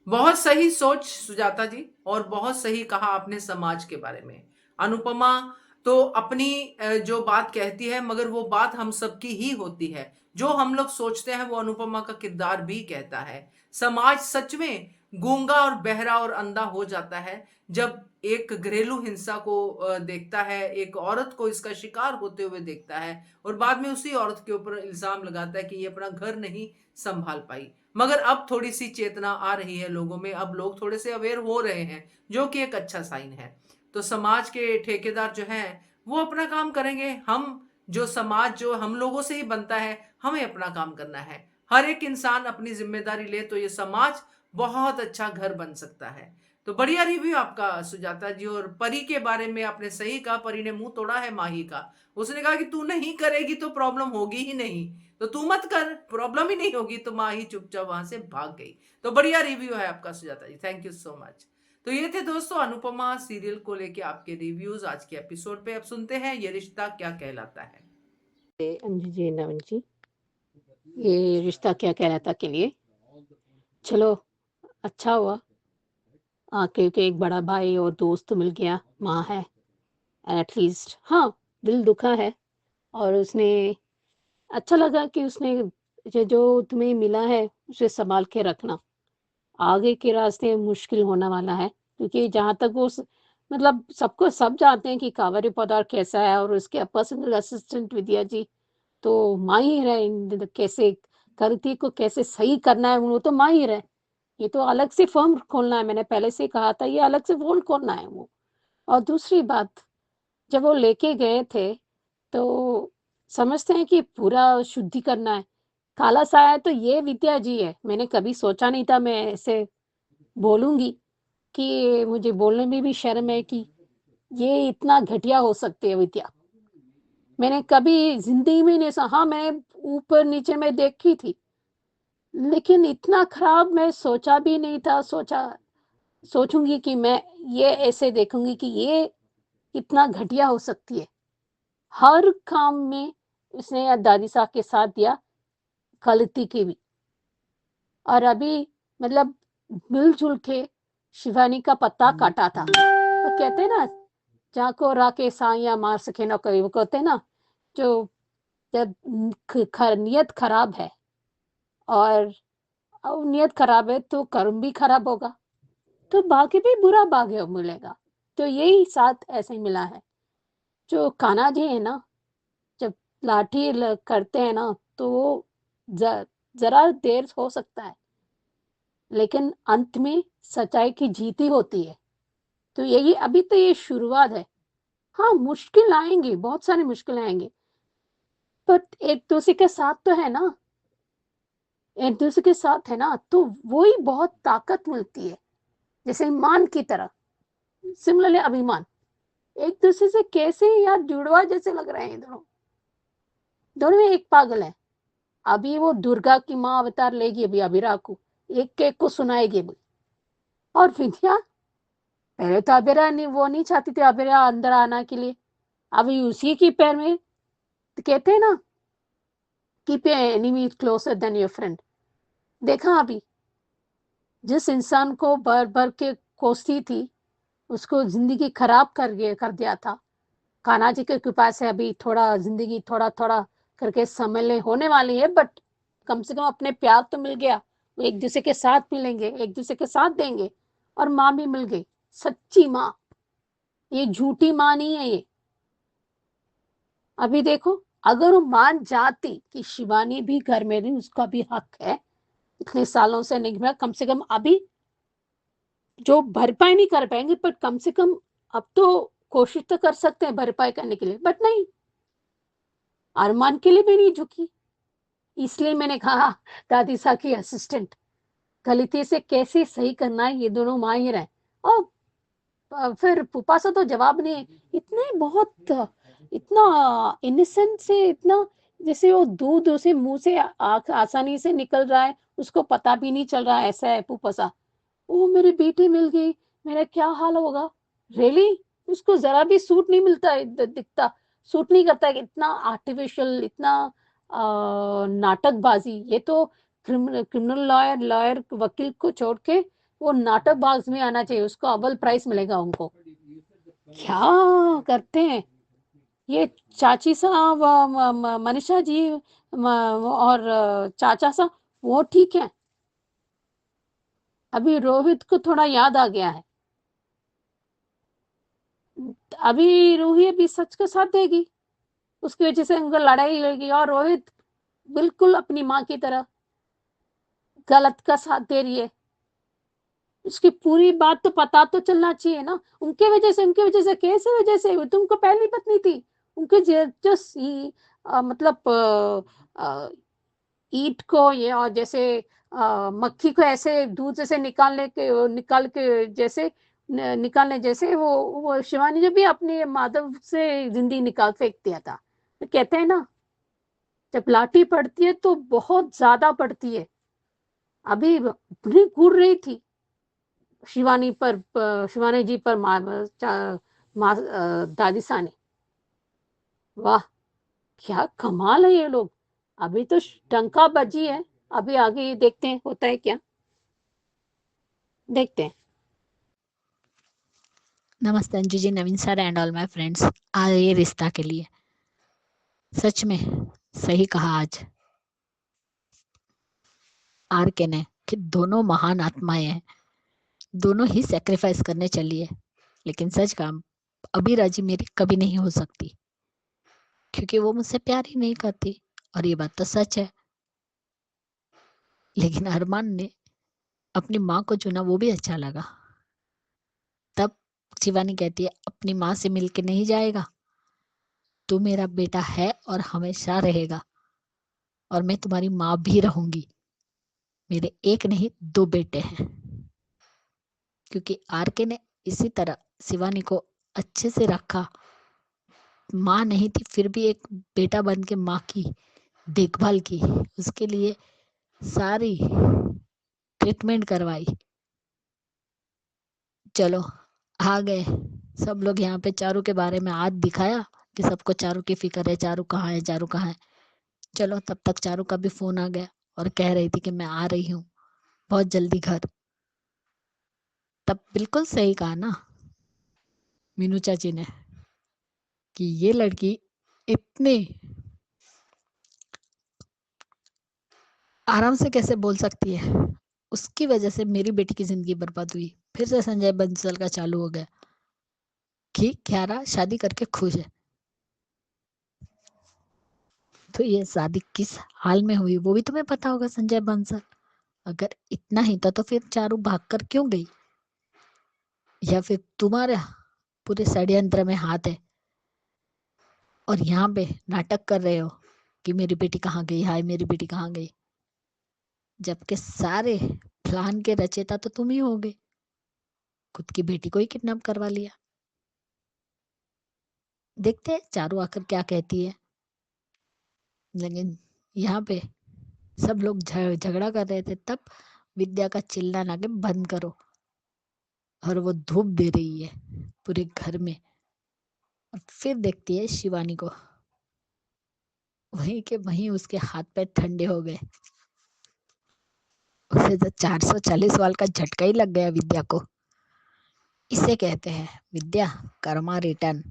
A: बहुत सही सोच सुजाता जी, और बहुत सही कहा आपने समाज के बारे में। अनुपमा तो अपनी जो बात कहती है, मगर वो बात हम सबकी ही होती है। जो हम लोग सोचते हैं वो अनुपमा का किरदार भी कहता है। समाज सच में गूंगा और बहरा और अंधा हो जाता है जब एक घरेलू हिंसा को देखता है, एक औरत को इसका शिकार होते हुए देखता है, और बाद में उसी औरत के ऊपर इल्जाम लगाता है कि ये अपना घर नहीं संभाल पाई। मगर अब थोड़ी सी चेतना आ रही है लोगों में, अब लोग थोड़े से अवेयर हो रहे हैं, जो कि एक अच्छा साइन है। तो समाज के ठेकेदार जो हैं वो अपना काम करेंगे। हम जो समाज जो हम लोगों से ही बनता है, हमें अपना काम करना है। हर एक इंसान अपनी जिम्मेदारी ले तो ये समाज बहुत अच्छा घर बन सकता है। तो बढ़िया रिव्यू आपका सुजाता जी। और परी के बारे में आपने सही कहा, परी ने मुंह तोड़ा है माही का। उसने कहा कि तू नहीं करेगी तो प्रॉब्लम होगी ही नहीं, तो तू मत कर, प्रॉब्लम ही नहीं होगी। तो माँ ही चुपचाप वहां से भाग गई। तो बढ़िया रिव्यू है आपका सुजाता जी, थैंक यू सो मच। तो ये थे दोस्तों अनुपमा सीरियल को लेके आपके रिव्यूज आज के एपिसोड पे। अब सुनते हैं ये रिश्ता क्या कहलाता है।
C: अंजू जी, नवन जी, ये रिश्ता क्या कहलाता के लिए चलो अच्छा हुआ क्योंकि एक बड़ा भाई और दोस्त मिल गया, माँ है एटलीस्ट। हाँ, दिल दुखा है, और उसने अच्छा लगा कि उसने ये जो तुम्हें मिला है उसे संभाल के रखना। आगे के रास्ते मुश्किल होने वाला है, क्योंकि जहाँ तक वो मतलब सबको सब जानते हैं कि कावेरी पोद्दार कैसा है, और उसके पर्सनल असिस्टेंट विद्या जी तो माहिर है कैसे करती को कैसे सही करना है, वो तो माहिर है। ये तो अलग से फर्म खोलना है, मैंने पहले से ही कहा था, ये अलग से फर्म खोलना है वो। और दूसरी बात, जब वो लेके गए थे तो समझते हैं कि पूरा शुद्धि करना है। काला साया तो ये विद्या जी है। मैंने कभी सोचा नहीं था मैं ऐसे बोलूँगी, कि मुझे बोलने में भी शर्म है कि ये इतना घटिया हो सकती है विद्या। मैंने कभी ज़िंदगी में नहीं हाँ, मैं ऊपर-नीचे में देखी थी, लेकिन इतना खराब मैं सोचा भी नहीं था। सोचूँगी कि मैं ये ऐसे देखूँगी कि ये कितना घटिया हो सकती है। हर काम में उसने दादी साहब के साथ दिया, गलती की भी। और अभी मतलब मिल-जुल के शिवानी का पत्ता काटा था। तो कहते हैं ना, जाको राके साइयाँ मार सके ना कोई, वो कहते हैं ना, जो जब नियत खराब है और नियत खराब है तो कर्म भी खराब होगा, तो बाकी भी बुरा भाग्य मिलेगा। तो यही साथ ऐसे ही मिला है। जो कान्हा जी है ना, जब लाठी करते हैं ना, तो वो जरा देर हो सकता है, लेकिन अंत में सच्चाई की जीत ही होती है। तो यही अभी तो ये शुरुआत है। हाँ, मुश्किल आएंगी, बहुत सारी मुश्किलें आएंगी, पर एक दूसरे के साथ तो है ना, एक दूसरे के साथ है ना, तो वो ही बहुत ताकत मिलती है। जैसे ईमान की तरह, सिमिलरली अभिमान, एक दूसरे से कैसे यार जुड़वा जैसे लग रहे हैं दोनों। दोनों में एक पागल है। अभी वो दुर्गा की माँ अवतार लेगी, अभी अभिरा को एक एक को सुनाएगी अभी। और विद्या, पहले तो अभिरा नहीं, वो नहीं चाहती थी अभिरा अंदर आना के लिए, अभी उसी की पैर में। तो कहते हैं ना, keep your enemy closure then your friend. देखा अभी, जिस इंसान को भर भर के कोसती थी, उसको जिंदगी खराब कर दिया था। कान्हा जी की कृपा से अभी थोड़ा जिंदगी थोड़ा थोड़ा करके संभलने होने वाली है, बट कम से कम अपने प्यार तो मिल गया। वो एक दूसरे के साथ मिलेंगे, एक दूसरे के साथ देंगे, और माँ भी मिल गई, सच्ची माँ। ये झूठी माँ नहीं है ये। अभी देखो, अगर वो मान जाती कि शिवानी भी घर में रही, उसका भी हक है, इतने सालों से नहीं मिला, कम से कम अभी जो भरपाई नहीं कर पाएंगे, पर कम से कम अब तो कोशिश तो कर सकते हैं भरपाई करने के लिए, बट नहीं, अरमान के लिए भी नहीं झुकी। इसलिए मैंने कहा, दादी साहब की असिस्टेंट, गलती से कैसे सही करना है ये दोनों माहिर हैं। और फिर फूफा से तो जवाब नहीं है। इतने बहुत इतना इनोसेंट से, इतना जैसे वो दूध उसे मुंह से आसानी से निकल रहा है, उसको पता भी नहीं चल रहा है, ऐसा है फूफा सा। ओ मेरी बेटी मिल गई, मेरा क्या हाल होगा। रियली, उसको जरा भी सूट नहीं मिलता है, दिखता सूट नहीं करता है, इतना आर्टिफिशियल, इतना नाटकबाजी। ये तो क्रिमिनल लॉयर वकील को छोड़ के वो नाटकबाज में आना चाहिए, उसको अव्वल प्राइज मिलेगा उनको। क्या करते हैं ये चाची साहब, मनीषा जी, और चाचा साहब, वो ठीक है। अभी रोहित को थोड़ा याद आ गया है, अभी रूही अभी सच का साथ देगी, उसकी वजह से उनका लड़ाई होगी, और रोहित बिल्कुल अपनी माँ की तरह गलत का साथ दे रही है। उसकी पूरी बात तो पता तो चलना चाहिए ना। उनके वजह से कैसे वजह से, वो तुमको पहली पत्नी थी, उनके जो मतलब ईंट को ये, और जैसे मक्खी को ऐसे दूध जैसे निकाल के जैसे निकालने जैसे, वो शिवानी ने भी अपने माधव से जिंदगी निकाल फेंक दिया था। तो कहते हैं ना, जब लाठी पड़ती है तो बहुत ज्यादा पड़ती है। अभी इतनी घूर रही थी शिवानी जी पर दादी सा ने। वाह, क्या कमाल है ये लोग। अभी तो डंका बजी है, अभी आगे ये देखते हैं होता है क्या, देखते हैं।
B: नमस्ते Anju ji, Naveen sir and all my friends. आज ये रिश्ता के लिए सच में सही कहा आज आर के ने कि दोनों महान आत्माएं हैं, दोनों ही सेक्रीफाइस करने चली है। लेकिन सच कहा, अभी राजी मेरी कभी नहीं हो सकती, क्योंकि वो मुझसे प्यार ही नहीं करती, और ये बात तो सच है। लेकिन अरमान ने अपनी माँ को चुना, वो भी अच्छा लगा। तब शिवानी कहती है, अपनी माँ से मिलके नहीं जाएगा, तू मेरा बेटा है और हमेशा रहेगा, और मैं तुम्हारी माँ भी रहूंगी। मेरे एक नहीं 2 बेटे हैं। क्योंकि आर के ने इसी तरह शिवानी को अच्छे से रखा, माँ नहीं थी फिर भी एक बेटा बन के माँ की देखभाल की, उसके लिए सारी ट्रीटमेंट करवाई। चलो आ गए सब लोग यहाँ पे। चारू के बारे में आज दिखाया कि सबको चारू की फिक्र है, चारू कहाँ है, चारू कहाँ है। चलो तब तक चारू का भी फोन आ गया और कह रही थी कि मैं आ रही हूँ बहुत जल्दी घर। तब बिल्कुल सही कहा ना मीनू चाची ने कि ये लड़की इतने आराम से कैसे बोल सकती है, उसकी वजह से मेरी बेटी की जिंदगी बर्बाद हुई। फिर से संजय बंसल का चालू हो गया कि क्यारा शादी करके खुश है। तो ये शादी किस हाल में हुई वो भी तुम्हें पता होगा संजय बंसल। अगर इतना ही था तो फिर चारू भागकर क्यों गई, या फिर तुम्हारा पूरे षड्यंत्र में हाथ है और यहाँ पे नाटक कर रहे हो कि मेरी बेटी कहाँ गई, हाय मेरी बेटी कहाँ गई, जबकि सारे प्लान के रचेता तो तुम ही होगे। खुद की बेटी को ही किडनैप करवा लिया। देखते हैं चारू आकर क्या कहती है। लेकिन यहाँ पे सब लोग झगड़ा कर रहे थे, तब विद्या का चिल्लाना के बंद करो, और वो धूप दे रही है पूरे घर में। और फिर देखती है शिवानी को, वहीं के वहीं उसके हाथ पैर ठंडे हो गए। उसे तो 440 वाल का झटका ही लग गया विद्या को। इसे कहते हैं विद्या कर्मा रिटर्न।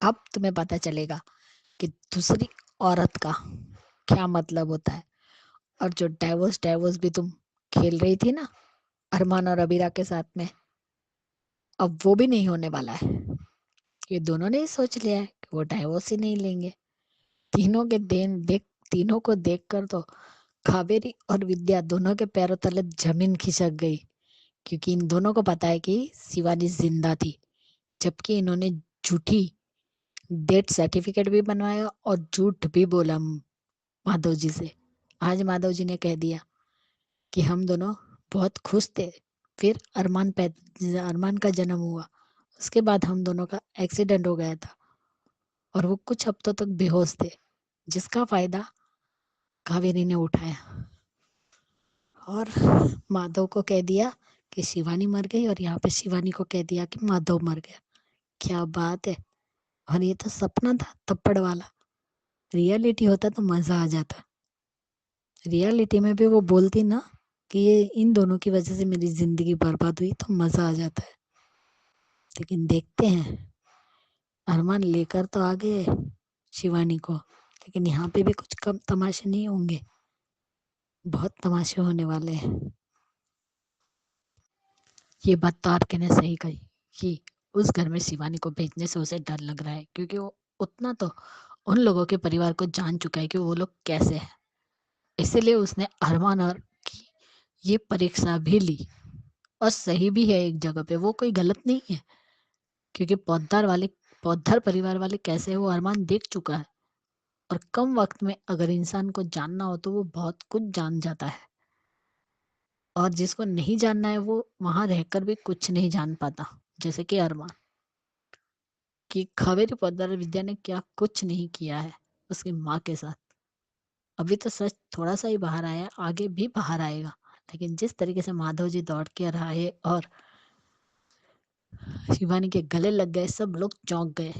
B: अब तुम्हें पता चलेगा कि दूसरी औरत का क्या मतलब होता है। और जो डाइवोर्स भी तुम खेल रही थी ना अरमान और अबीरा के साथ में, अब वो भी नहीं होने वाला है। ये दोनों ने ही सोच लिया है कि वो डाइवोर्स ही नहीं लेंगे। तीनों को देखकर तो कावेरी और विद्या दोनों के पैरों तले जमीन खिसक गई, क्योंकि इन दोनों को पता है कि शिवानी जिंदा थी, जबकि इन्होंने झूठी डेथ सर्टिफिकेट भी बनवाया और झूठ भी बोला माधव जी से। आज माधव जी ने कह दिया कि हम दोनों बहुत खुश थे, फिर अरमान का जन्म हुआ, उसके बाद हम दोनों का एक्सीडेंट हो गया था और वो कुछ हफ्तों तक बेहोश थे, जिसका फायदा कावेरी ने उठाया और माधव को कह दिया कि शिवानी मर गई, और यहाँ पे शिवानी को कह दिया कि माधव मर गया। क्या बात है। और ये तो सपना था थप्पड़ वाला, रियलिटी होता तो मजा आ जाता। रियलिटी में भी वो बोलती ना कि ये इन दोनों की वजह से मेरी जिंदगी बर्बाद हुई, तो मजा आ जाता है। लेकिन देखते हैं, अरमान लेकर तो आ गए शिवानी को, लेकिन यहाँ पे भी कुछ कम तमाशे नहीं होंगे, बहुत तमाशे होने वाले हैं। ये बात तो आरके ने सही कही कि उस घर में शिवानी को भेजने से उसे डर लग रहा है, क्योंकि वो उतना तो उन लोगों के परिवार को जान चुका है कि वो लोग कैसे हैं। इसीलिए उसने अरमान और की ये परीक्षा भी ली, और सही भी है एक जगह पे, वो कोई गलत नहीं है, क्योंकि पौधार परिवार वाले कैसे है वो अरमान देख चुका है। और कम वक्त में अगर इंसान को जानना हो तो वो बहुत कुछ जान जाता है, और जिसको नहीं जानना है वो वहां रहकर भी कुछ नहीं जान पाता। जैसे कि अरमान कि कावेरी पोद्दार विद्या ने क्या कुछ नहीं किया है उसकी माँ के साथ। अभी तो सच थोड़ा सा ही बाहर आया, आगे भी बाहर आएगा। लेकिन जिस तरीके से माधव जी दौड़ के रहे और शिवानी के गले लग गए, सब लोग चौंक गए।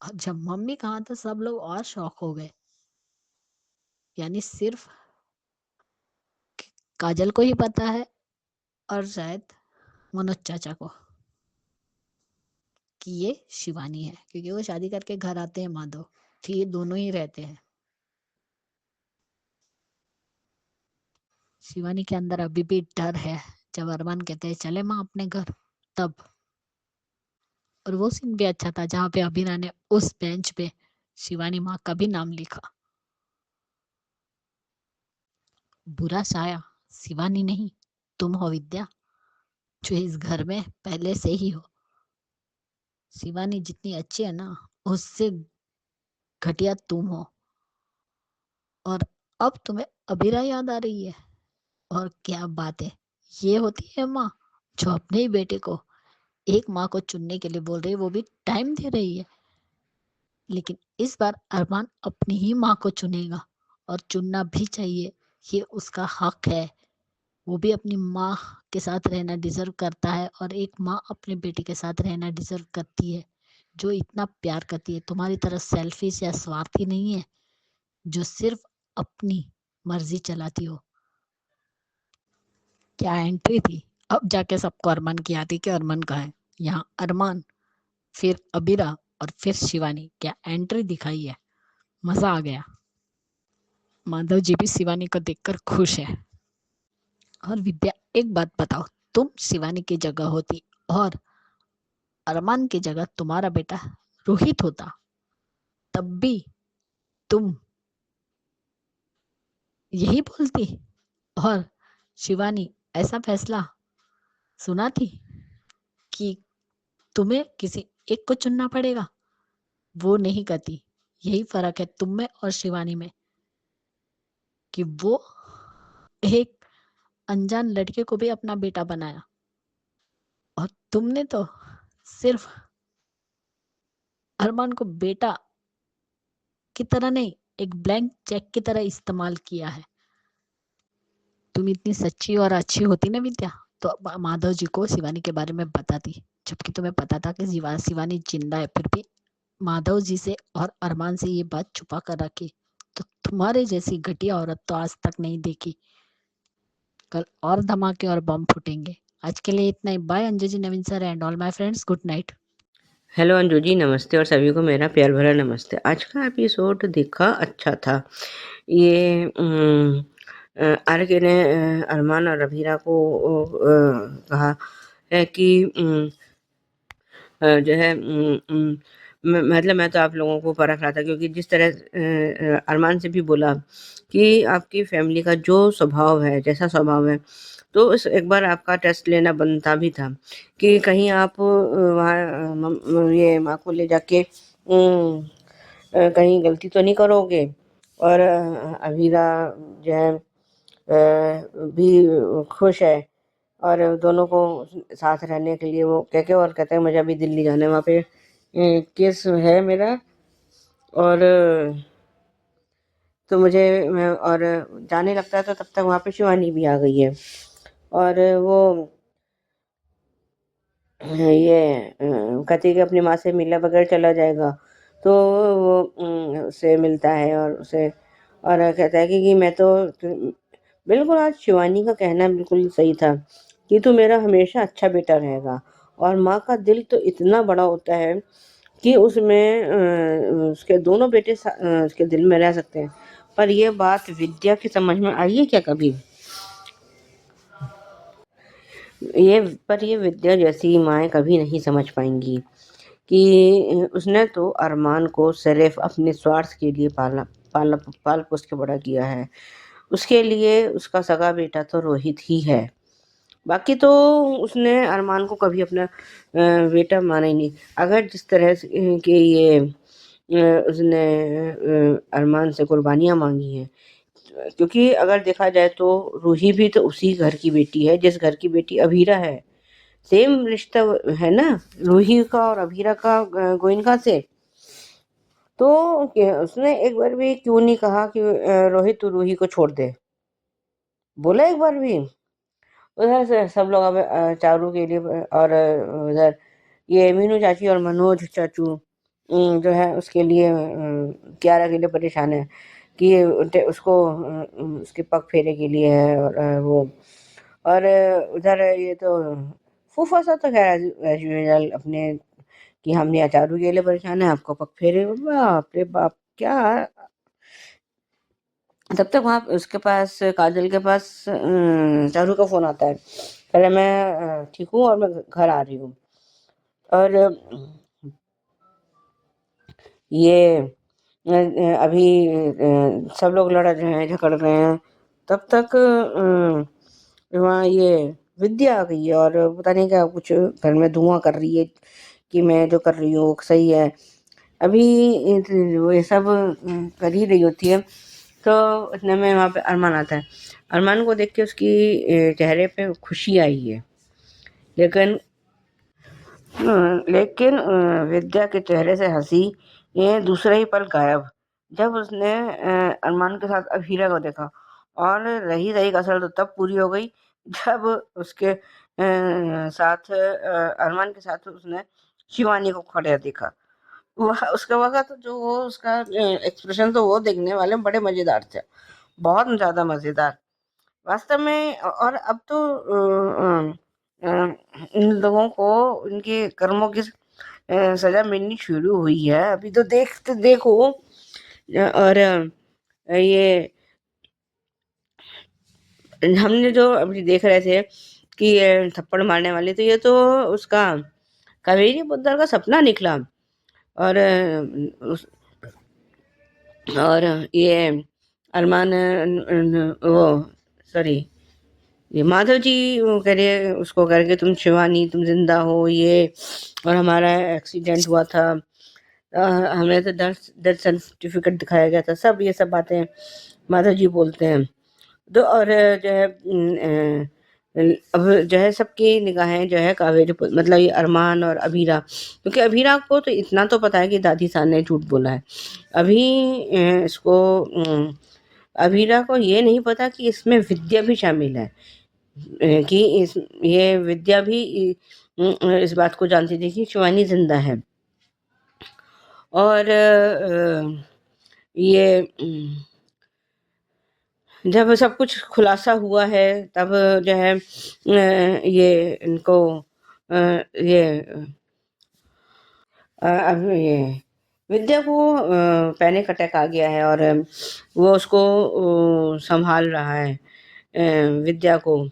B: और जब मम्मी कहा तो सब लोग और शॉक हो गए। यानी सिर्फ काजल को ही पता है, और शायद मनोज चाचा को, कि ये शिवानी है, क्योंकि वो शादी करके घर आते हैं माधव, तो ये दोनों ही रहते हैं। शिवानी के अंदर अभी भी डर है। जब अरमान कहते हैं चले माँ अपने घर, तब। और वो सीन भी अच्छा था जहाँ पे अभिरा ने उस बेंच पे शिवानी माँ का भी नाम लिखा। बुरा साया शिवानी नहीं, तुम हो विद्या, जो इस घर में पहले से ही हो। शिवानी जितनी अच्छी है ना, उससे घटिया तुम हो। और अब तुम्हें अभिरा याद आ रही है। और क्या बात है, ये होती है माँ जो अपने ही बेटे को एक माँ को चुनने के लिए बोल रही है, वो भी टाइम दे रही है। लेकिन इस बार अरमान अपनी ही माँ को चुनेगा, और चुनना भी चाहिए, ये उसका हक है। वो भी अपनी माँ के साथ रहना डिजर्व करता है, और एक माँ अपने बेटे के साथ रहना डिजर्व करती है, जो इतना प्यार करती है, तुम्हारी तरह सेल्फिश या स्वार्थी नहीं है, जो सिर्फ अपनी मर्जी चलाती हो। क्या एंट्री थी। अब जाके सबको अरमान की याद थी कि अरमान कहाँ है। यहाँ अरमान, फिर अबीरा, और फिर शिवानी। क्या एंट्री दिखाई है, मजा आ गया। माधव जी भी शिवानी को देखकर खुश है। और विद्या, एक बात बताओ, तुम शिवानी की जगह होती और अरमान की जगह तुम्हारा बेटा रोहित होता, तब भी तुम यही बोलती? और शिवानी ऐसा फैसला सुना थी कि तुम्हें किसी एक को चुनना पड़ेगा? वो नहीं करती। यही फर्क है तुम में और शिवानी में, कि वो एक अनजान लड़के को भी अपना बेटा बनाया, और तुमने तो सिर्फ अरमान को बेटा की तरह नहीं, एक ब्लैंक चेक की तरह इस्तेमाल किया है। तुम इतनी सच्ची और अच्छी होती ना विद्या, तो माधव जी को शिवानी के बारे में बताती। जबकि तुम्हें पता था कि शिवानी जिंदा है, फिर भी माधव जी से और अरमान से ये बात छुपा कर रखी। तो तुम्हारे जैसी घटिया औरत तो आज तक नहीं देखी। कल और धमाके और बम फूटेंगे। आज के लिए इतना ही। Bye Anju ji, Naveen sir and all my friends, good night.
D: Hello Anju ji, नमस्ते, और सभी को मेरा प्यार भरा नमस्ते। आज का एपिसोड देखा, अच्छा था। ये आर के ने अरमान और अभीरा को कहा है कि जो है मतलब मैं तो आप लोगों को परख रहा था, क्योंकि जिस तरह अरमान से भी बोला कि आपकी फैमिली का जो स्वभाव है, जैसा स्वभाव है, तो एक बार आपका टेस्ट लेना बनता भी था कि कहीं आप वहाँ ये माँ को ले जाके कहीं गलती तो नहीं करोगे। और अभीरा जो है भी खुश है, और दोनों को साथ रहने के लिए वो कह के और कहते हैं मुझे अभी दिल्ली जाना है, वहाँ पे केस है मेरा, और तो मुझे मैं और जाने लगता है, तो तब तक वहाँ पे शिवानी भी आ गई है, और वो ये कहती है कि अपनी माँ से मिला बगैर चला जाएगा। तो वो उससे मिलता है और उसे और कहता है कि मैं तो बिल्कुल, आज शिवानी का कहना बिल्कुल सही था कि तू मेरा हमेशा अच्छा बेटा रहेगा। और माँ का दिल तो इतना बड़ा होता है कि उसमें उसके दोनों बेटे उसके दिल में रह सकते हैं। पर ये बात विद्या की समझ में आई है क्या कभी? ये विद्या जैसी माएँ कभी नहीं समझ पाएंगी कि उसने तो अरमान को सिर्फ अपने स्वार्थ के लिए पाल पोस के बड़ा किया है। उसके लिए उसका सगा बेटा तो रोहित ही है। बाकी तो उसने अरमान को कभी अपना बेटा माना ही नहीं। अगर जिस तरह से कि ये उसने अरमान से कुर्बानियाँ मांगी हैं, क्योंकि अगर देखा जाए तो रूही भी तो उसी घर की बेटी है जिस घर की बेटी अभीरा है। सेम रिश्ता है ना रूही का और अभीरा का गोइनका से। तो उसने एक बार भी क्यों नहीं कहा कि रोहित तू रूही को छोड़ दे? बोला एक बार भी? उधर से सब लोग अब चारू के लिए और उधर ये मीनू चाची और मनोज चाचू जो है उसके लिए कियारा के लिए परेशान है कि ये उसको उसके पग फेरे के लिए है, और वो और उधर ये तो फूफा सा तो खैर एज यूजुअल अपने कि हम ये चारू के लिए परेशान है, आपको पग फेरे। बाप रे बाप, क्या
F: तब तक वहाँ उसके पास काजल के पास चारू का फ़ोन आता है, कह रहा है मैं ठीक हूँ और मैं घर आ रही हूँ। और ये अभी सब लोग लड़ रहे हैं, झगड़ रहे हैं, तब तक वहाँ ये विद्या आ गई है और पता नहीं क्या कुछ घर में धुआं कर रही है कि मैं जो कर रही हूँ वो सही है। अभी वो ये सब कर ही रही होती है, तो इतने में वहाँ पे अरमान आता है। अरमान को देख के उसकी चेहरे पे खुशी आई है, लेकिन विद्या के चेहरे से हंसी ये दूसरे ही पल गायब जब उसने अरमान के साथ अब हीरा को देखा। और रही रही कसर तो तब पूरी हो गई जब उसके साथ अरमान के साथ उसने शिवानी को खड़े देखा। वह उसका वक़्त जो वो उसका एक्सप्रेशन तो वो देखने वाले बड़े मज़ेदार थे, बहुत ज़्यादा मज़ेदार वास्तव में। और अब तो इन लोगों को इनके कर्मों की सज़ा मिलनी शुरू हुई है। अभी तो देखो और ये हमने जो अभी देख रहे थे कि ये थप्पड़ मारने वाली, तो ये तो उसका कावेरी पोद्दार का सपना निकला। और और ये अरमान वो सॉरी ये माधव जी वो कह रहे उसको करके तुम शिवानी तुम जिंदा हो ये, और हमारा एक्सीडेंट हुआ था, हमें तो डेथ सर्टिफिकेट दिखाया गया था, सब ये सब बातें माधव जी बोलते हैं। तो और जो है अब जो है सबकी निगाहें जो है कावेरी मतलब ये अरमान और अबीरा, क्योंकि अबीरा को तो इतना तो पता है कि दादी सान ने झूठ बोला है। अभी इसको अबीरा को ये नहीं पता कि इसमें विद्या भी शामिल है, कि ये विद्या भी इस बात को जानती थी कि शिवानी जिंदा है। और ये जब सब कुछ खुलासा हुआ है तब जो है ये इनको ये अब ये विद्या को पैनिक अटैक आ गया है और वो उसको संभाल रहा है विद्या को।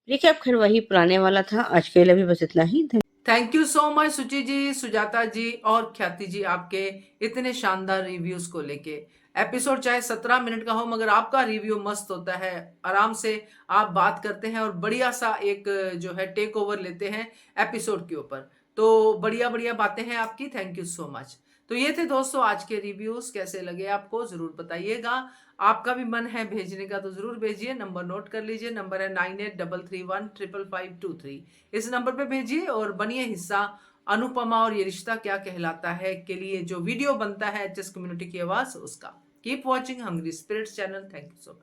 F: देखिए अब खैर वही पुराने वाला था। आज के लिए भी बस इतना ही।
A: थैंक यू सो मच सुचि जी, सुजाता जी और ख्याति जी, आपके इतने शानदार रिव्यूज को लेके। एपिसोड चाहे 17 मिनट का हो, मगर आपका रिव्यू मस्त होता है। आराम से आप बात करते हैं और बढ़िया सा एक जो है टेक ओवर लेते हैं एपिसोड के ऊपर। तो बढ़िया बढ़िया बातें हैं आपकी, थैंक यू सो मच। तो ये थे दोस्तों आज के रिव्यूज, कैसे लगे आपको जरूर बताइएगा। आपका भी मन है भेजने का तो जरूर भेजिए, नंबर नोट कर लीजिए, नंबर है 9833155523। इस नंबर पे भेजिए और बनिए हिस्सा अनुपमा और ये रिश्ता क्या कहलाता है के लिए जो वीडियो बनता है एचएस कम्युनिटी की आवाज उसका। Keep watching hungry spirits channel. Thank you so much.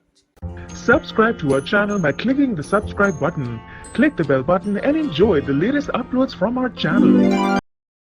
G: Subscribe to our channel by clicking the subscribe button. Click the bell button and enjoy the latest uploads from our channel.